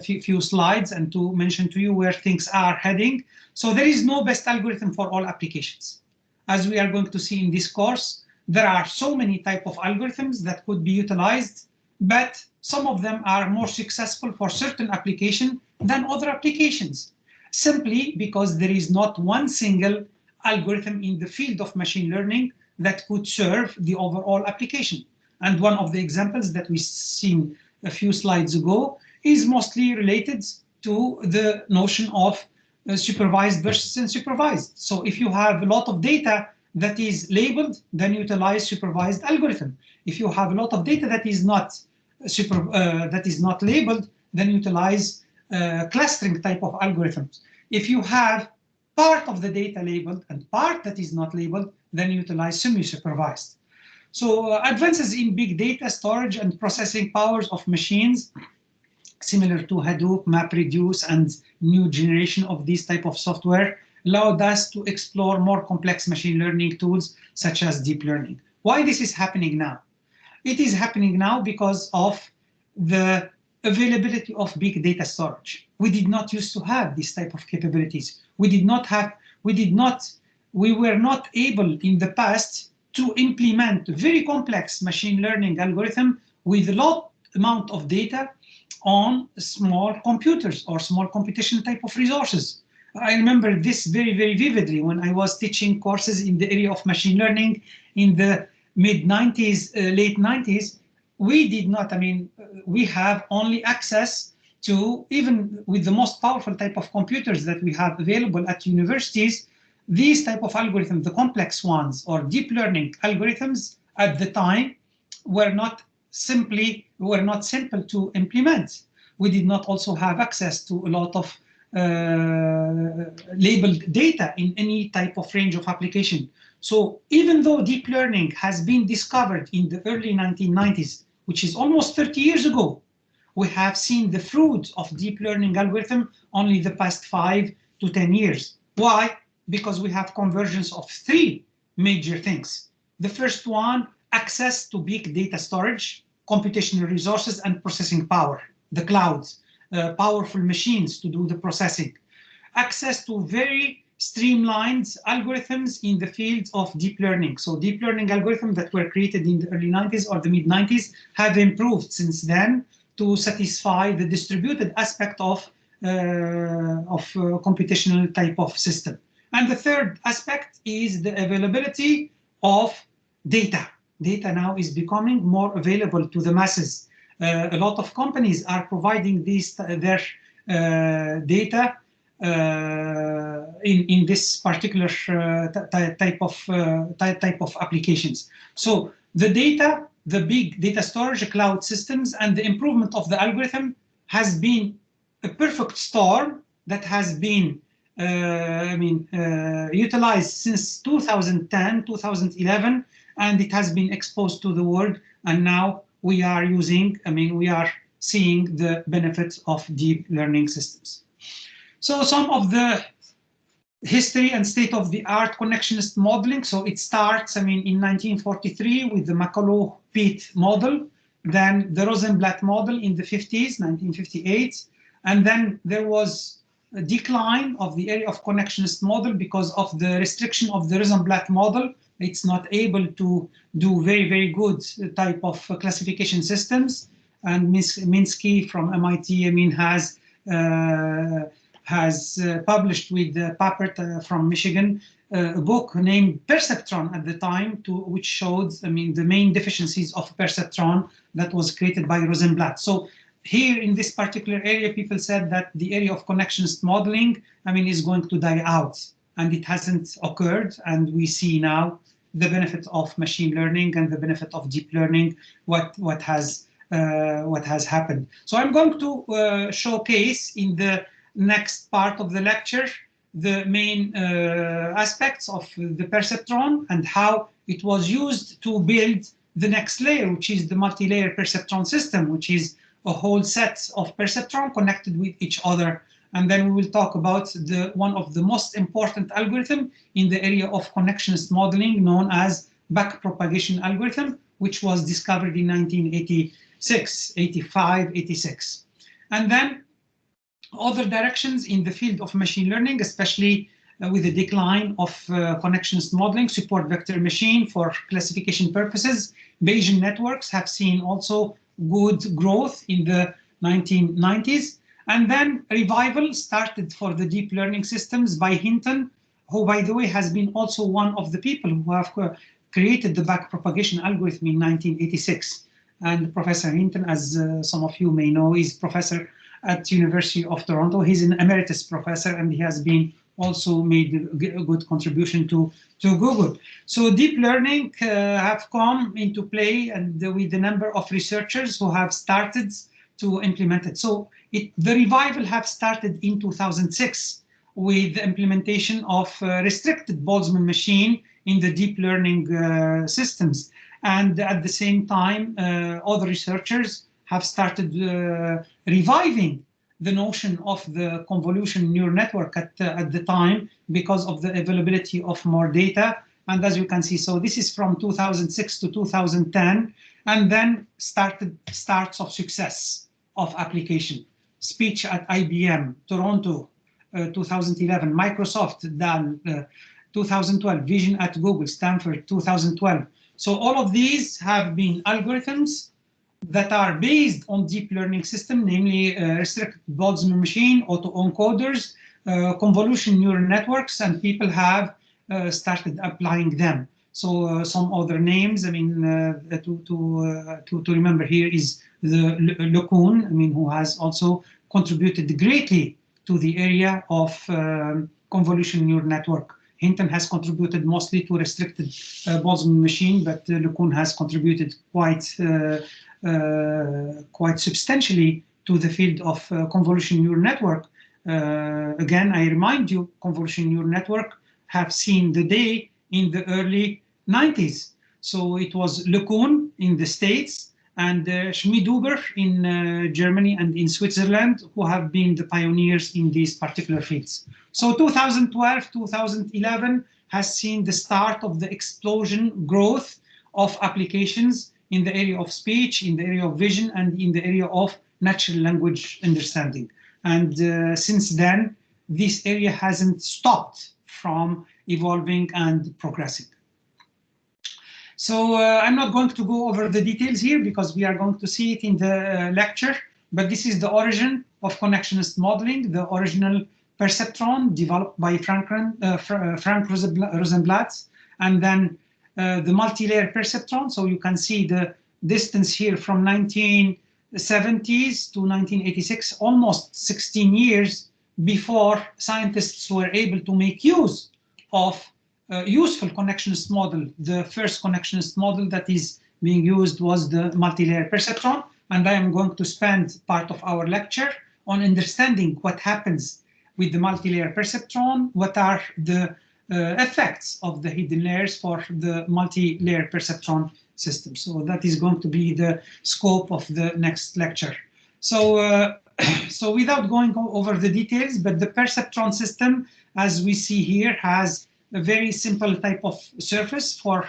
few slides and to mention to you where things are heading. So there is no best algorithm for all applications. As we are going to see in this course, there are so many type of algorithms that could be utilized, but some of them are more successful for certain application than other applications, simply because there is not one single algorithm in the field of machine learning that could serve the overall application. And one of the examples that we've seen a few slides ago is mostly related to the notion of supervised versus unsupervised. So if you have a lot of data that is labeled, then utilize supervised algorithm. If you have a lot of data that is not labeled, then utilize clustering type of algorithms. If you have part of the data labeled and part that is not labeled, then utilize semi-supervised. So advances in big data storage and processing powers of machines, similar to Hadoop, MapReduce, and new generation of these type of software, allowed us to explore more complex machine learning tools such as deep learning. Why this is happening now? It is happening now because of the availability of big data storage. We did not used to have this type of capabilities. We were not able in the past to implement very complex machine learning algorithm with a lot amount of data on small computers or small computation type of resources. I remember this very, very vividly when I was teaching courses in the area of machine learning in the mid-90s, late 90s. We did not, I mean, we have only access to, even with the most powerful type of computers that we have available at universities, these type of algorithms, the complex ones or deep learning algorithms at the time were not simple to implement. We did not also have access to a lot of labeled data in any type of range of application. So even though deep learning has been discovered in the early 1990s, which is almost 30 years ago, we have seen the fruit of deep learning algorithm only the past 5 to 10 years. Why? Because we have convergence of three major things. The first one, access to big data storage, computational resources, and processing power, the clouds, powerful machines to do the processing. Access to very streamlined algorithms in the field of deep learning. So deep learning algorithms that were created in the early 90s or the mid 90s have improved since then to satisfy the distributed aspect of computational type of system. And the third aspect is the availability of data. Data now is becoming more available to the masses. A lot of companies are providing their data in this particular type of applications. So the data, the big data storage, cloud systems, and the improvement of the algorithm has been a perfect storm that has been utilized since 2010, 2011, and it has been exposed to the world. And now we are we are seeing the benefits of deep learning systems. So some of the history and state-of-the-art connectionist modeling. So it starts, in 1943 with the McCullough-Pitt model, then the Rosenblatt model in the 50s, 1958, and then there was decline of the area of connectionist model because of the restriction of the Rosenblatt model. It's not able to do very good type of classification systems. And Minsky from MIT, has published with Papert from Michigan a book named Perceptron at the time, which showed, the main deficiencies of perceptron that was created by Rosenblatt. So here in this particular area, people said that the area of connectionist modeling, is going to die out, and it hasn't occurred. And we see now the benefit of machine learning and the benefit of deep learning, what has happened. So I'm going to showcase in the next part of the lecture the main aspects of the perceptron and how it was used to build the next layer, which is the multi-layer perceptron system, which is a whole set of perceptron connected with each other. And then we will talk about one of the most important algorithm in the area of connectionist modeling, known as backpropagation algorithm, which was discovered in 1986, 85, 86. And then other directions in the field of machine learning, especially with the decline of connectionist modeling, support vector machine for classification purposes. Bayesian networks have seen also good growth in the 1990s. And then revival started for the deep learning systems by Hinton, who, by the way, has been also one of the people who have created the backpropagation algorithm in 1986. And Professor Hinton, as some of you may know, is professor at University of Toronto. He's an emeritus professor, and he has been also made a good contribution to Google. So deep learning have come into play, and with the number of researchers who have started to implement it. So the revival have started in 2006 with the implementation of restricted Boltzmann machine in the deep learning systems. And at the same time, other researchers have started reviving the notion of the convolution neural network at the time because of the availability of more data. And as you can see, so this is from 2006 to 2010, and then starts of success of application. Speech at IBM, Toronto, 2011, Microsoft, DAL, 2012, Vision at Google, Stanford, 2012. So all of these have been algorithms that are based on deep learning system, namely restricted Boltzmann machine, autoencoders, convolution neural networks, and people have started applying them. So some other names, to remember here is the LeCun, who has also contributed greatly to the area of convolution neural network. Hinton has contributed mostly to restricted Boltzmann machine, but LeCun has contributed quite substantially to the field of convolution neural network. Again, I remind you, convolution neural network have seen the day in the early 90s. So it was LeCun in the States and Schmidhuber in Germany and in Switzerland, who have been the pioneers in these particular fields. So 2012, 2011 has seen the start of the explosion growth of applications in the area of speech, in the area of vision, and in the area of natural language understanding. And since then, this area hasn't stopped from evolving and progressing. So I'm not going to go over the details here because we are going to see it in the lecture, but this is the origin of connectionist modeling, the original perceptron developed by Frank Rosenblatt, and then the multi-layer perceptron. So you can see the distance here from 1970s to 1986, almost 16 years before scientists were able to make use of useful connectionist model. The first connectionist model that is being used was the multi-layer perceptron, and I am going to spend part of our lecture on understanding what happens with the multi-layer perceptron, what are the effects of the hidden layers for the multi-layer perceptron system. So that is going to be the scope of the next lecture. So, so without going over the details, but the perceptron system, as we see here, has a very simple type of surface for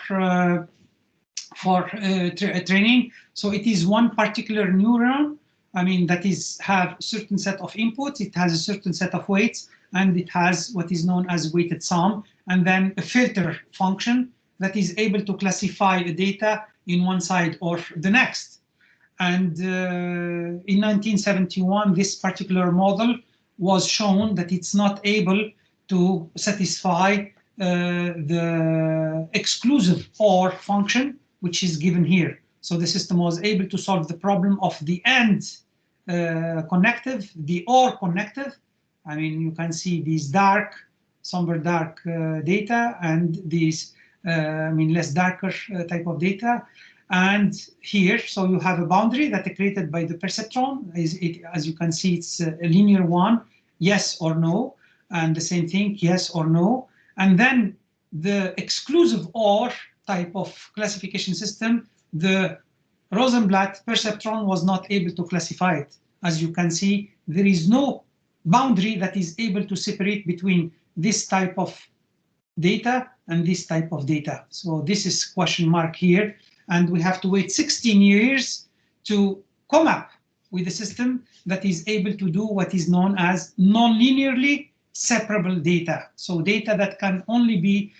training. So it is one particular neuron I mean, that is have a certain set of inputs, it has a certain set of weights, and it has what is known as weighted sum, and then a filter function that is able to classify the data in one side or the next. And in 1971, this particular model was shown that it's not able to satisfy the exclusive OR function, which is given here. So the system was able to solve the problem of the AND connective, the OR connective. I mean, you can see these dark, somber dark data and these, I mean, less darker type of data. And here, so you have a boundary that is created by the perceptron. As you can see, it's a linear one, yes or no. And the same thing, yes or no. And then the exclusive OR type of classification system, the Rosenblatt perceptron was not able to classify it. As you can see, there is no boundary that is able to separate between this type of data and this type of data. So this is question mark here. And we have to wait 16 years to come up with a system that is able to do what is known as non-linearly separable data. So data that can only be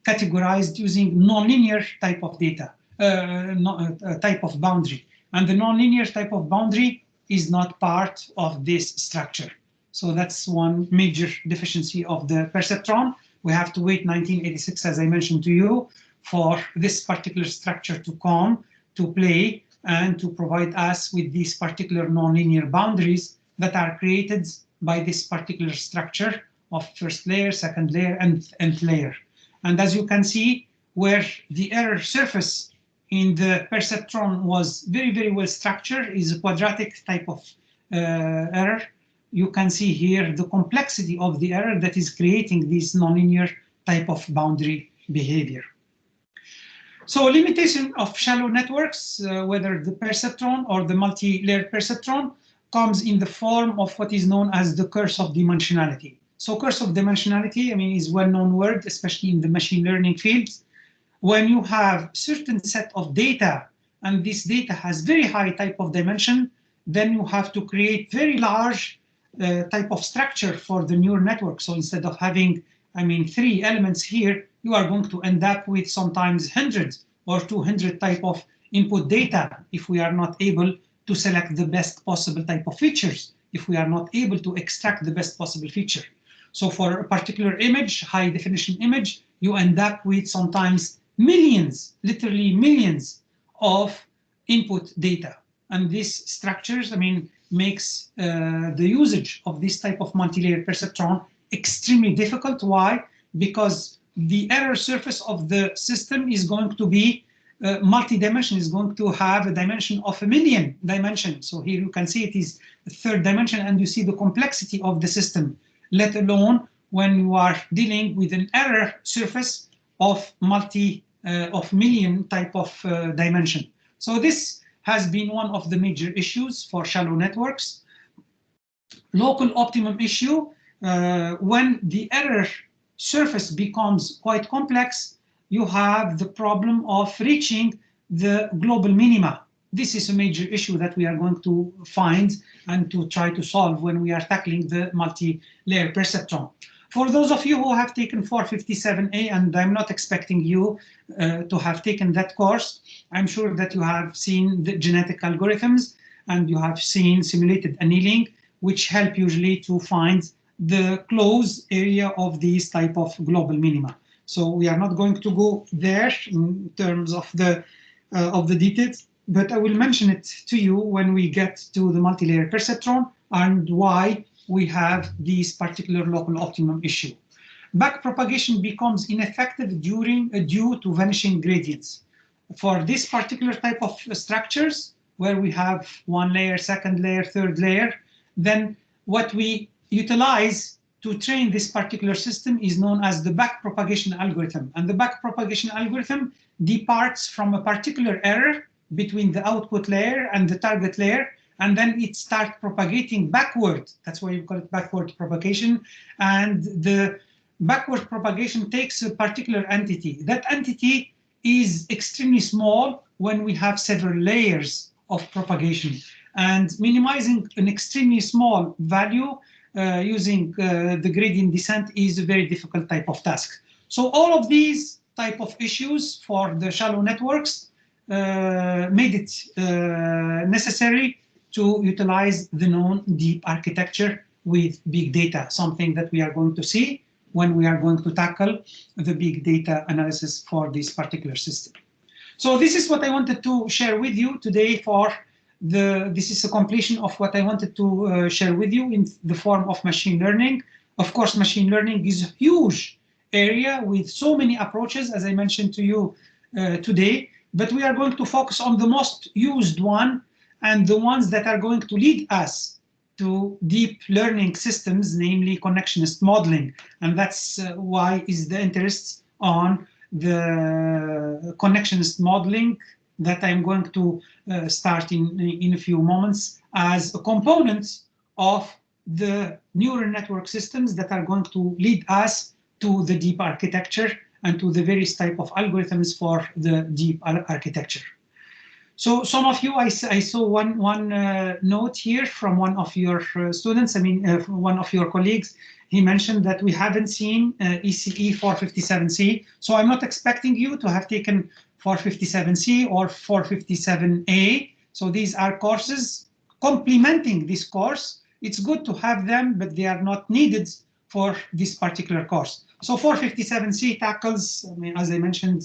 categorized using non-linear type of data, type of boundary. And the non-linear type of boundary is not part of this structure. So that's one major deficiency of the perceptron. We have to wait 1986, as I mentioned to you, for this particular structure to come to play and to provide us with these particular nonlinear boundaries that are created by this particular structure of first layer, second layer, and nth layer. And as you can see, where the error surface in the perceptron was very, very well structured, is a quadratic type of error. You can see here the complexity of the error that is creating this nonlinear type of boundary behavior. So limitation of shallow networks, whether the perceptron or the multi-layer perceptron, comes in the form of what is known as the curse of dimensionality. So curse of dimensionality, I mean, is a well-known word, especially in the machine learning fields. When you have certain set of data, and this data has very high type of dimension, then you have to create very large type of structure for the neural network. So instead of having, I mean, 3 elements here, you are going to end up with sometimes hundreds or 200 type of input data if we are not able to select the best possible type of features, if we are not able to extract the best possible feature. So for a particular image, high definition image, you end up with sometimes millions, literally millions of input data. And these structures, I mean, makes the usage of this type of multi-layer perceptron extremely difficult. Why? Because the error surface of the system is going to be multi-dimension, is going to have a dimension of 1,000,000 dimensions. So here you can see it is a 3rd dimension, and you see the complexity of the system, let alone when you are dealing with an error surface of million type of dimension. So this has been one of the major issues for shallow networks. Local optimum issue, when the error surface becomes quite complex, you have the problem of reaching the global minima. This is a major issue that we are going to find and to try to solve when we are tackling the multi-layer perceptron. For those of you who have taken 457A, and I'm not expecting you to have taken that course, I'm sure that you have seen the genetic algorithms and you have seen simulated annealing, which help usually to find the close area of these type of global minima. So we are not going to go there in terms of the details, but I will mention it to you when we get to the multi-layer perceptron and why we have this particular local optimum issue. Backpropagation becomes ineffective due to vanishing gradients. For this particular type of structures, where we have 1 layer, 2nd layer, 3rd layer, then what we utilize to train this particular system is known as the backpropagation algorithm. And the backpropagation algorithm departs from a particular error between the output layer and the target layer, and then it starts propagating backward. That's why you call it backward propagation. And the backward propagation takes a particular entity. That entity is extremely small when we have several layers of propagation. And minimizing an extremely small value using the gradient descent is a very difficult type of task. So all of these type of issues for the shallow networks made it necessary to utilize the known deep architecture with big data, something that we are going to see when we are going to tackle the big data analysis for this particular system. So this is what I wanted to share with you today this is a completion of what I wanted to share with you in the form of machine learning. Of course, machine learning is a huge area with so many approaches, as I mentioned to you today, but we are going to focus on the most used one and the ones that are going to lead us to deep learning systems, namely connectionist modeling. And that's why is the interest on the connectionist modeling that I'm going to start in a few moments as a component of the neural network systems that are going to lead us to the deep architecture and to the various type of algorithms for the deep architecture. So some of you, I saw one note here from one of your students, one of your colleagues. He mentioned that we haven't seen ECE457C. So I'm not expecting you to have taken 457C or 457A. So these are courses complementing this course. It's good to have them, but they are not needed for this particular course. So 457C tackles, as I mentioned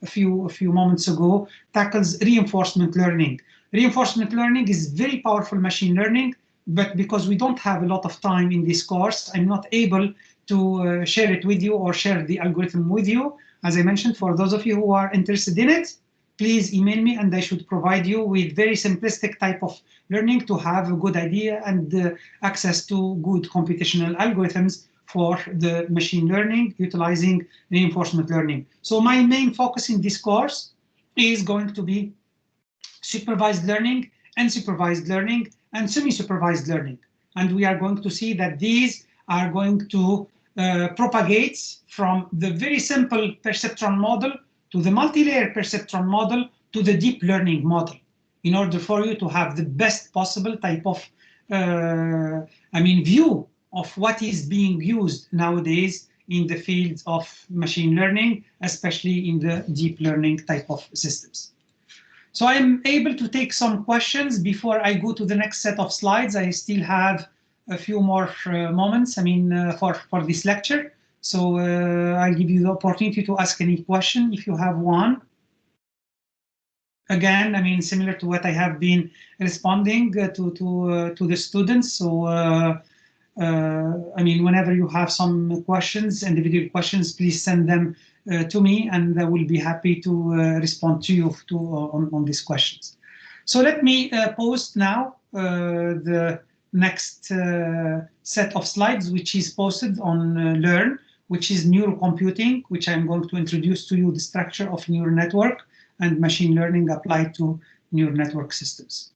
a few moments ago, tackles reinforcement learning. Reinforcement learning is very powerful machine learning, but because we don't have a lot of time in this course, I'm not able to share it with you or share the algorithm with you. As I mentioned, for those of you who are interested in it, please email me and I should provide you with very simplistic type of learning to have a good idea and access to good computational algorithms for the machine learning utilizing reinforcement learning. So my main focus in this course is going to be supervised learning, unsupervised learning, and semi-supervised learning. And we are going to see that these are going to propagate from the very simple perceptron model to the multi-layer perceptron model to the deep learning model in order for you to have the best possible type of view of what is being used nowadays in the field of machine learning, especially in the deep learning type of systems. So I'm able to take some questions before I go to the next set of slides. I still have a few more moments, for this lecture. So I'll give you the opportunity to ask any question if you have one. Again, similar to what I have been responding to the students. So whenever you have some questions, individual questions, please send them to me, and I will be happy to respond to you on these questions. So let me post now the next set of slides, which is posted on Learn, which is neurocomputing, which I'm going to introduce to you the structure of neural network and machine learning applied to neural network systems.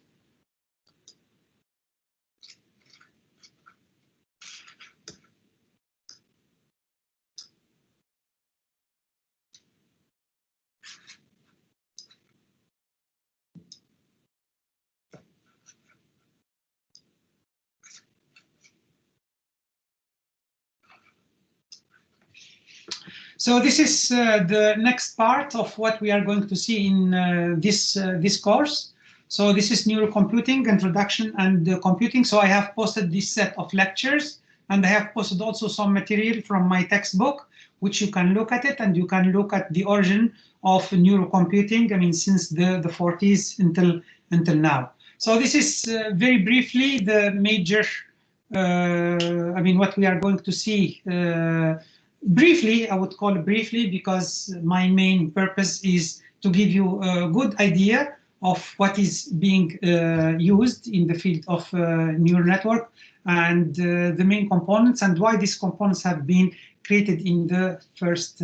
So this is the next part of what we are going to see in this course. So this is neurocomputing, introduction and computing. So I have posted this set of lectures, and I have posted also some material from my textbook, which you can look at it, and you can look at the origin of neurocomputing, since the 40s until now. So this is very briefly the major, what we are going to see. Briefly, I would call it briefly because my main purpose is to give you a good idea of what is being used in the field of neural network and the main components and why these components have been created in the first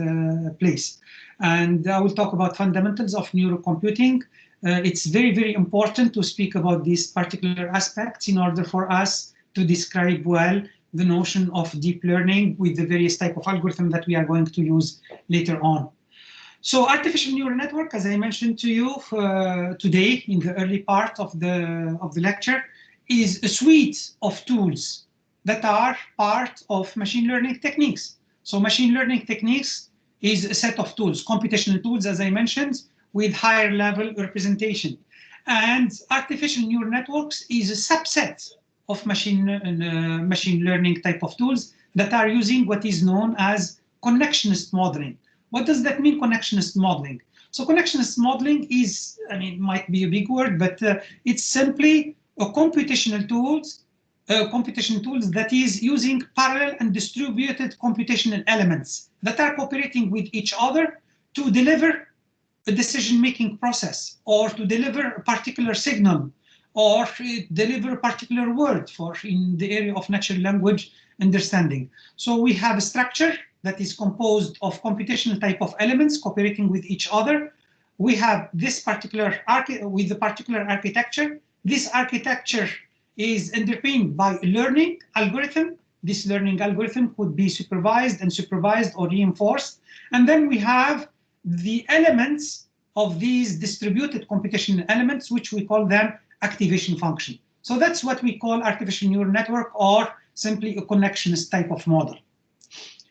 place. And I will talk about fundamentals of neurocomputing. It's very, very important to speak about these particular aspects in order for us to describe well the notion of deep learning with the various type of algorithm that we are going to use later on. So artificial neural network, as I mentioned to you today in the early part of the lecture, is a suite of tools that are part of machine learning techniques. So machine learning techniques is a set of tools, computational tools, as I mentioned, with higher level representation. And artificial neural networks is a subset of machine learning type of tools that are using what is known as connectionist modeling. What does that mean, connectionist modeling? So connectionist modeling is, I mean, might be a big word, but it's simply a computational tools that is using parallel and distributed computational elements that are cooperating with each other to deliver a decision-making process, or to deliver a particular signal, or deliver a particular word for in the area of natural language understanding. So we have a structure that is composed of computational type of elements cooperating with each other. We have this particular with the particular architecture. This architecture is underpinned by a learning algorithm. This learning algorithm could be supervised, unsupervised, or reinforced. And then we have the elements of these distributed computational elements, which we call them activation function. So that's what we call artificial neural network, or simply a connectionist type of model.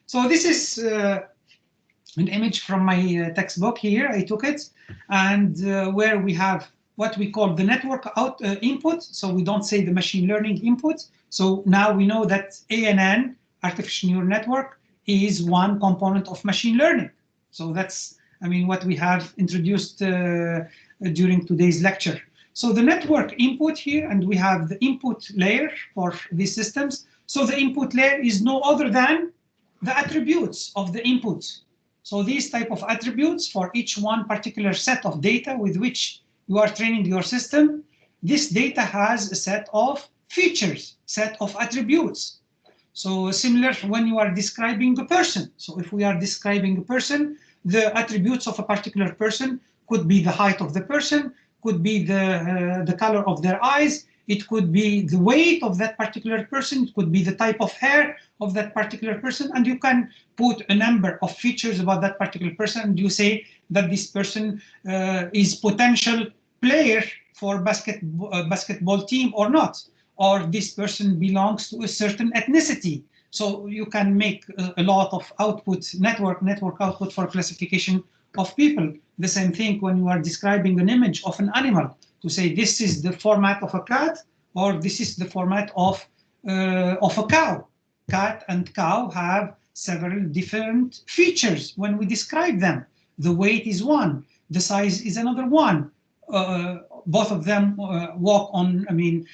So this is an image from my textbook here. I took it, and where we have what we call the network input. So we don't say the machine learning input. So now we know that ANN, artificial neural network, is one component of machine learning. So that's, I mean, what we have introduced during today's lecture. So the network input here, and we have the input layer for these systems. So the input layer is no other than the attributes of the input. So these type of attributes for each one particular set of data with which you are training your system. This data has a set of features, set of attributes. So similar when you are describing a person. So if we are describing a person, the attributes of a particular person could be the height of the person, could be the color of their eyes, it could be the weight of that particular person, it could be the type of hair of that particular person, and you can put a number of features about that particular person, and you say that this person is potential player for basketball team or not, or this person belongs to a certain ethnicity. So you can make a lot of output, network output for classification of people. The same thing when you are describing an image of an animal, to say this is the format of a cat, or this is the format of a cow. Cat and cow have several different features when we describe them. The weight is one, the size is another one. Both of them walk on, I mean,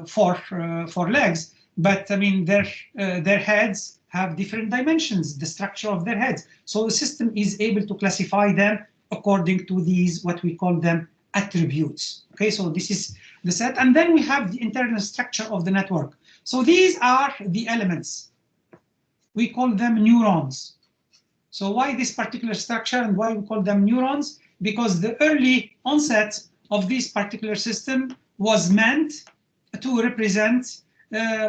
four legs, but I mean their heads have different dimensions, the structure of their heads. So the system is able to classify them according to these, what we call them, attributes. Okay, so this is the set, and then we have the internal structure of the network. So these are the elements. We call them neurons. So why this particular structure and why we call them neurons? Because the early onset of this particular system was meant to represent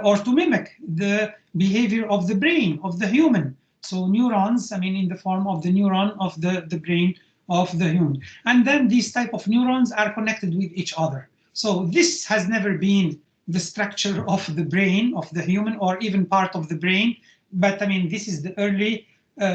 or to mimic the behavior of the brain of the human. So neurons, I mean, in the form of the neuron of the brain of the human. And then these type of neurons are connected with each other. So this has never been the structure of the brain of the human, or even part of the brain. But I mean, this is the early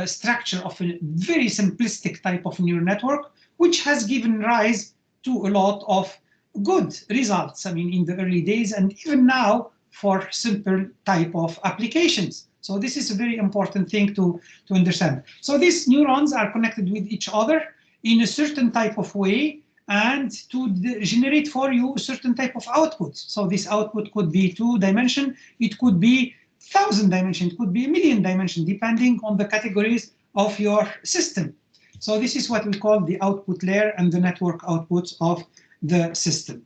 structure of a very simplistic type of neural network, which has given rise to a lot of good results, I mean, in the early days, and even now for simple type of applications. So this is a very important thing to understand. So these neurons are connected with each other in a certain type of way, and to generate for you a certain type of output. So this output could be 2-dimension, it could be 1,000 dimension, it could be 1,000,000 dimension, depending on the categories of your system. So this is what we call the output layer and the network outputs of the system.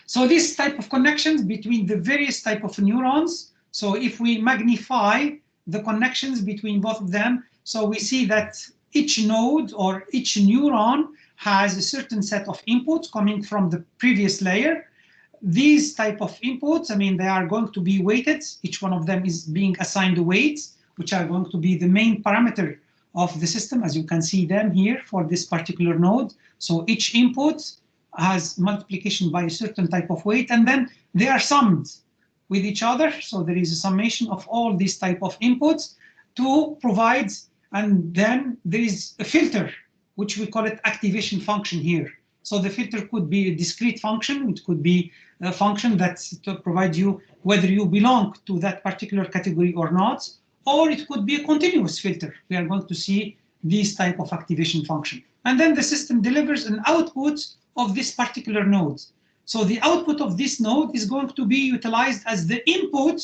So this type of connections between the various type of neurons, so if we magnify the connections between both of them, so we see that each node or each neuron has a certain set of inputs coming from the previous layer. These type of inputs, I mean, they are going to be weighted. Each one of them is being assigned a weight, which are going to be the main parameter of the system, as you can see them here for this particular node. So each input has multiplication by a certain type of weight, and then they are summed with each other. So there is a summation of all these type of inputs to provide, and then there is a filter, which we call it activation function here. So the filter could be a discrete function, it could be a function that's to provide you whether you belong to that particular category or not, or it could be a continuous filter. We are going to see this type of activation function. And then the system delivers an output of this particular node. So the output of this node is going to be utilized as the input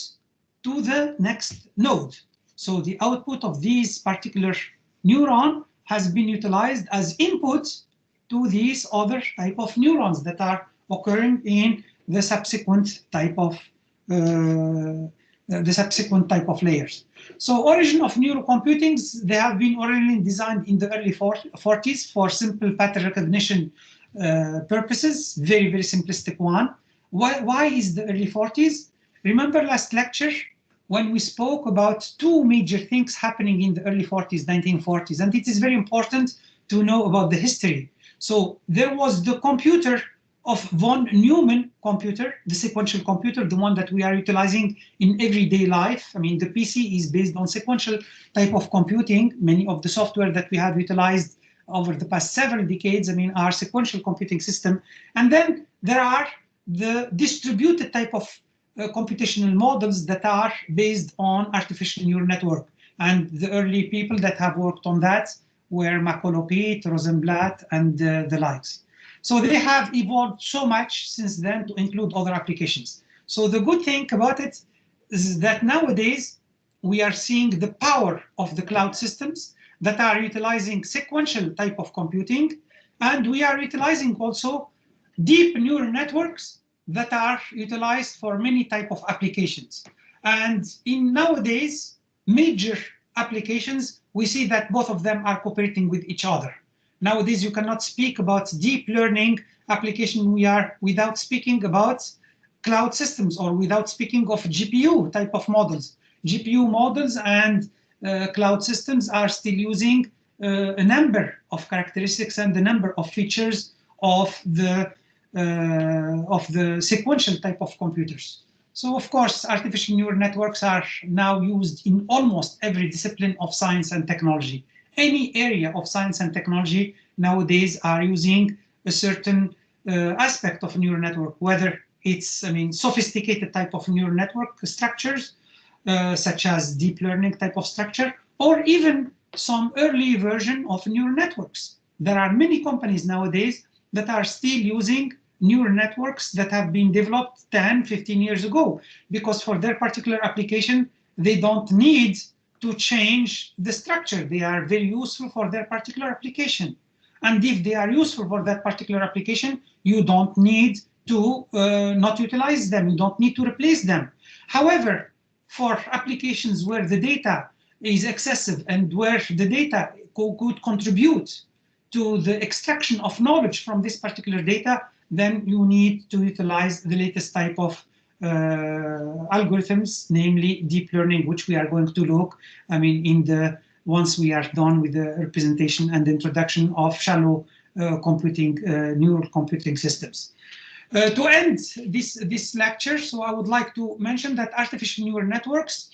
to the next node. So the output of this particular neuron has been utilized as input to these other type of neurons that are occurring in the subsequent type of layers. So origin of neurocomputings, they have been originally designed in the early 40s for simple pattern recognition purposes, very, very simplistic one. Why is the early 40s? Remember last lecture when we spoke about two major things happening in the early 40s, 1940s, and it is very important to know about the history. So there was the computer of von Neumann computer, the sequential computer, the one that we are utilizing in everyday life. I mean, the PC is based on sequential type of computing. Many of the software that we have utilized over the past several decades, I mean, are sequential computing system. And then there are the distributed type of computational models that are based on artificial neural network. And the early people that have worked on that were Macaulay, Rosenblatt, and the likes. So they have evolved so much since then to include other applications. So the good thing about it is that nowadays we are seeing the power of the cloud systems that are utilizing sequential type of computing, and we are utilizing also deep neural networks that are utilized for many type of applications. And in nowadays major applications, we see that both of them are cooperating with each other. Nowadays, you cannot speak about deep learning application without speaking about cloud systems or without speaking of GPU type of models. GPU models and cloud systems are still using a number of characteristics and the number of features of the sequential type of computers. So, of course, artificial neural networks are now used in almost every discipline of science and technology. Any area of science and technology nowadays are using a certain aspect of a neural network, whether it's, I mean, sophisticated type of neural network structures, such as deep learning type of structure, or even some early version of neural networks. There are many companies nowadays that are still using neural networks that have been developed 10, 15 years ago, because for their particular application, they don't need to change the structure. They are very useful for their particular application. And if they are useful for that particular application, you don't need to not utilize them. You don't need to replace them. However, for applications where the data is excessive and where the data could contribute to the extraction of knowledge from this particular data, then you need to utilize the latest type of algorithms, namely deep learning, which we are going to look, I mean, once we are done with the representation and the introduction of shallow computing, neural computing systems. To end this lecture, so I would like to mention that artificial neural networks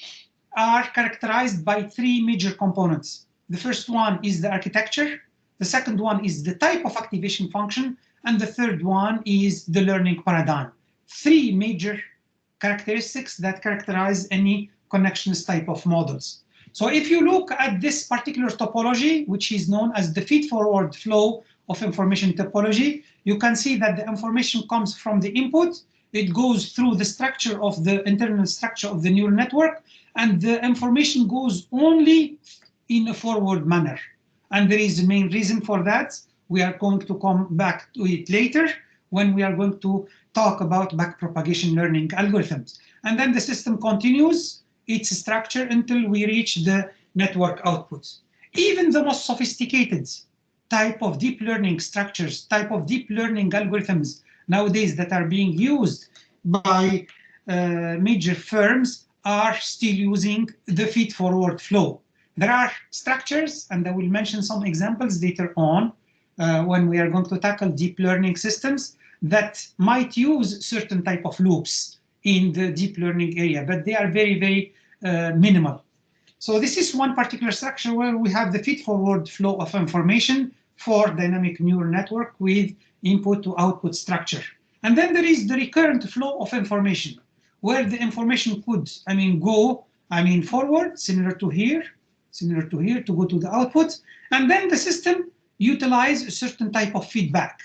are characterized by three major components. The first one is the architecture, the second one is the type of activation function, and the third one is the learning paradigm. Three major characteristics that characterize any connections type of models. So if you look at this particular topology, which is known as the feed-forward flow of information topology, you can see that the information comes from the input, it goes through the structure of the internal structure of the neural network, and the information goes only in a forward manner. And there is a main reason for that. We are going to come back to it later when we are going to talk about backpropagation learning algorithms. And then the system continues its structure until we reach the network outputs. Even the most sophisticated type of deep learning structures, type of deep learning algorithms nowadays that are being used by major firms are still using the feed-forward flow. There are structures, and I will mention some examples later on when we are going to tackle deep learning systems that might use certain type of loops in the deep learning area, but they are very, very minimal. So this is one particular structure where we have the feed-forward flow of information for dynamic neural network with input to output structure. And then there is the recurrent flow of information, where the information could, go, forward, similar to here, to go to the output, and then the system utilize a certain type of feedback,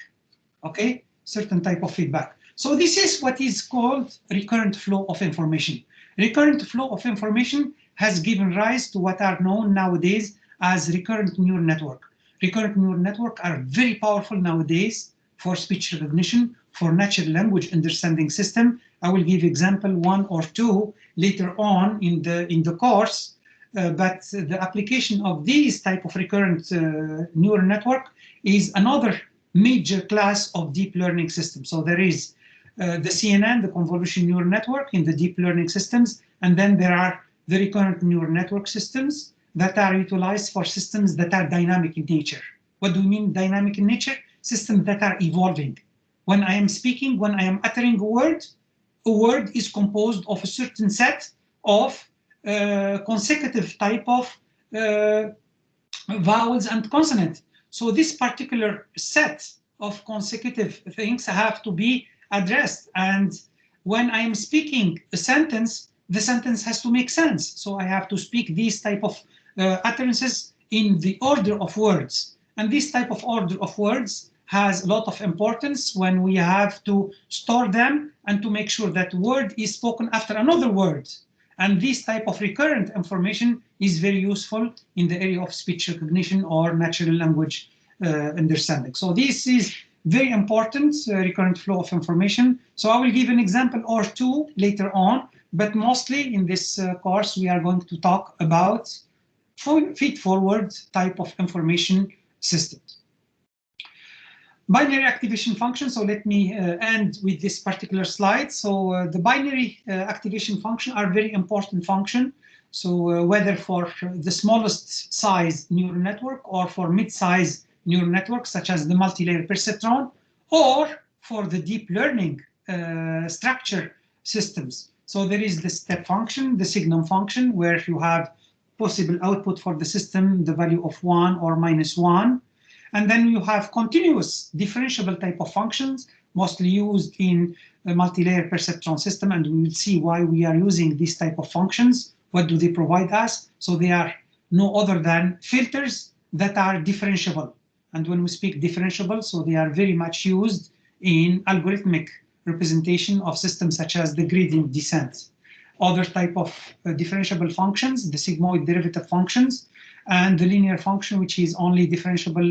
okay? Certain type of feedback. So this is what is called recurrent flow of information. Recurrent flow of information has given rise to what are known nowadays as recurrent neural network. Recurrent neural network are very powerful nowadays for speech recognition, for natural language understanding system. I will give example 1 or 2 later on in the course, but the application of these type of recurrent neural network is another major class of deep learning systems. So there is the CNN, the convolution neural network in the deep learning systems, and then there are the recurrent neural network systems that are utilized for systems that are dynamic in nature. What do we mean dynamic in nature? Systems that are evolving. When I am speaking, when I am uttering a word is composed of a certain set of consecutive type of vowels and consonants. So this particular set of consecutive things have to be addressed. And when I am speaking a sentence, the sentence has to make sense. So I have to speak these type of utterances in the order of words. And this type of order of words has a lot of importance when we have to store them and to make sure that word is spoken after another word. And this type of recurrent information is very useful in the area of speech recognition or natural language understanding. So this is very important, recurrent flow of information. So I will give an example or 2 later on, but mostly in this course, we are going to talk about feed-forward type of information systems. Binary activation function. So let me end with this particular slide. So the binary activation function are very important function. So whether for the smallest size neural network or for mid-size neural networks such as the multi-layer perceptron, or for the deep learning structure systems. So there is the step function, the signum function, where you have possible output for the system, the value of 1 or -1. And then you have continuous differentiable type of functions, mostly used in a multi-layer perceptron system. And we will see why we are using these type of functions. What do they provide us? So they are no other than filters that are differentiable. And when we speak differentiable, so they are very much used in algorithmic representation of systems such as the gradient descent. Other type of differentiable functions, the sigmoid derivative functions, and the linear function, which is only differentiable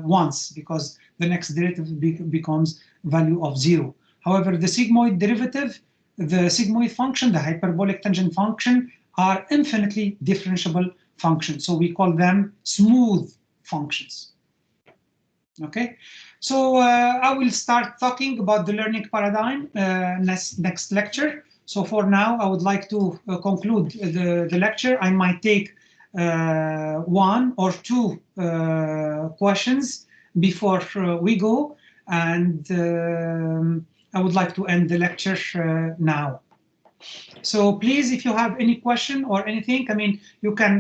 once, because the next derivative becomes value of 0. However, the sigmoid derivative, the sigmoid function, the hyperbolic tangent function, are infinitely differentiable functions. So we call them smooth functions. Okay, so I will start talking about the learning paradigm next lecture. So for now, I would like to conclude the lecture. I might take 1 or 2 questions before we go, and I would like to end the lecture now. So please, if you have any question or anything, you can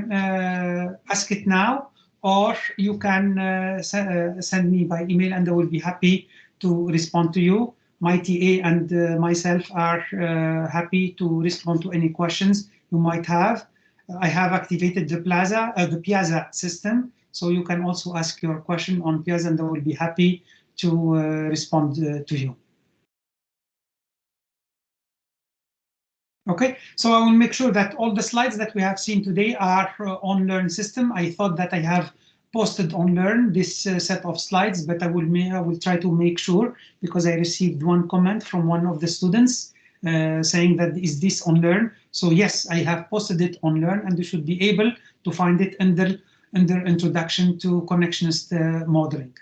ask it now, or you can send me by email, and I will be happy to respond to you. My TA and myself are happy to respond to any questions you might have. I have activated the Piazza system, so you can also ask your question on Piazza, and I will be happy to respond to you. Okay, so I will make sure that all the slides that we have seen today are on Learn system. I thought that I have posted on Learn this set of slides, but I will try to make sure, because I received one comment from one of the students saying that is this on Learn. So yes, I have posted it on Learn, and you should be able to find it under Introduction to Connectionist Modeling.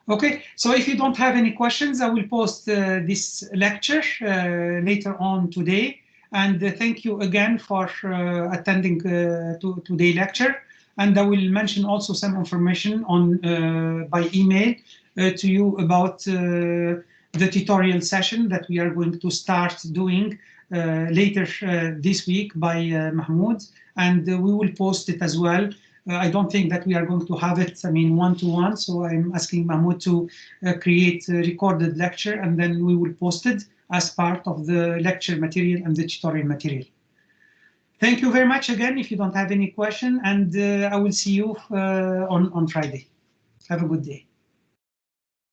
Okay, so if you don't have any questions, I will post this lecture later on today, And thank you again for attending today's lecture. And I will mention also some information on by email to you about the tutorial session that we are going to start doing later this week by Mahmoud, and we will post it as well. I don't think that we are going to have it, I mean, one-to-one, so I'm asking Mahmoud to create a recorded lecture, and then we will post it as part of the lecture material and the tutorial material. Thank you very much again if you don't have any question, and I will see you on Friday. Have a good day.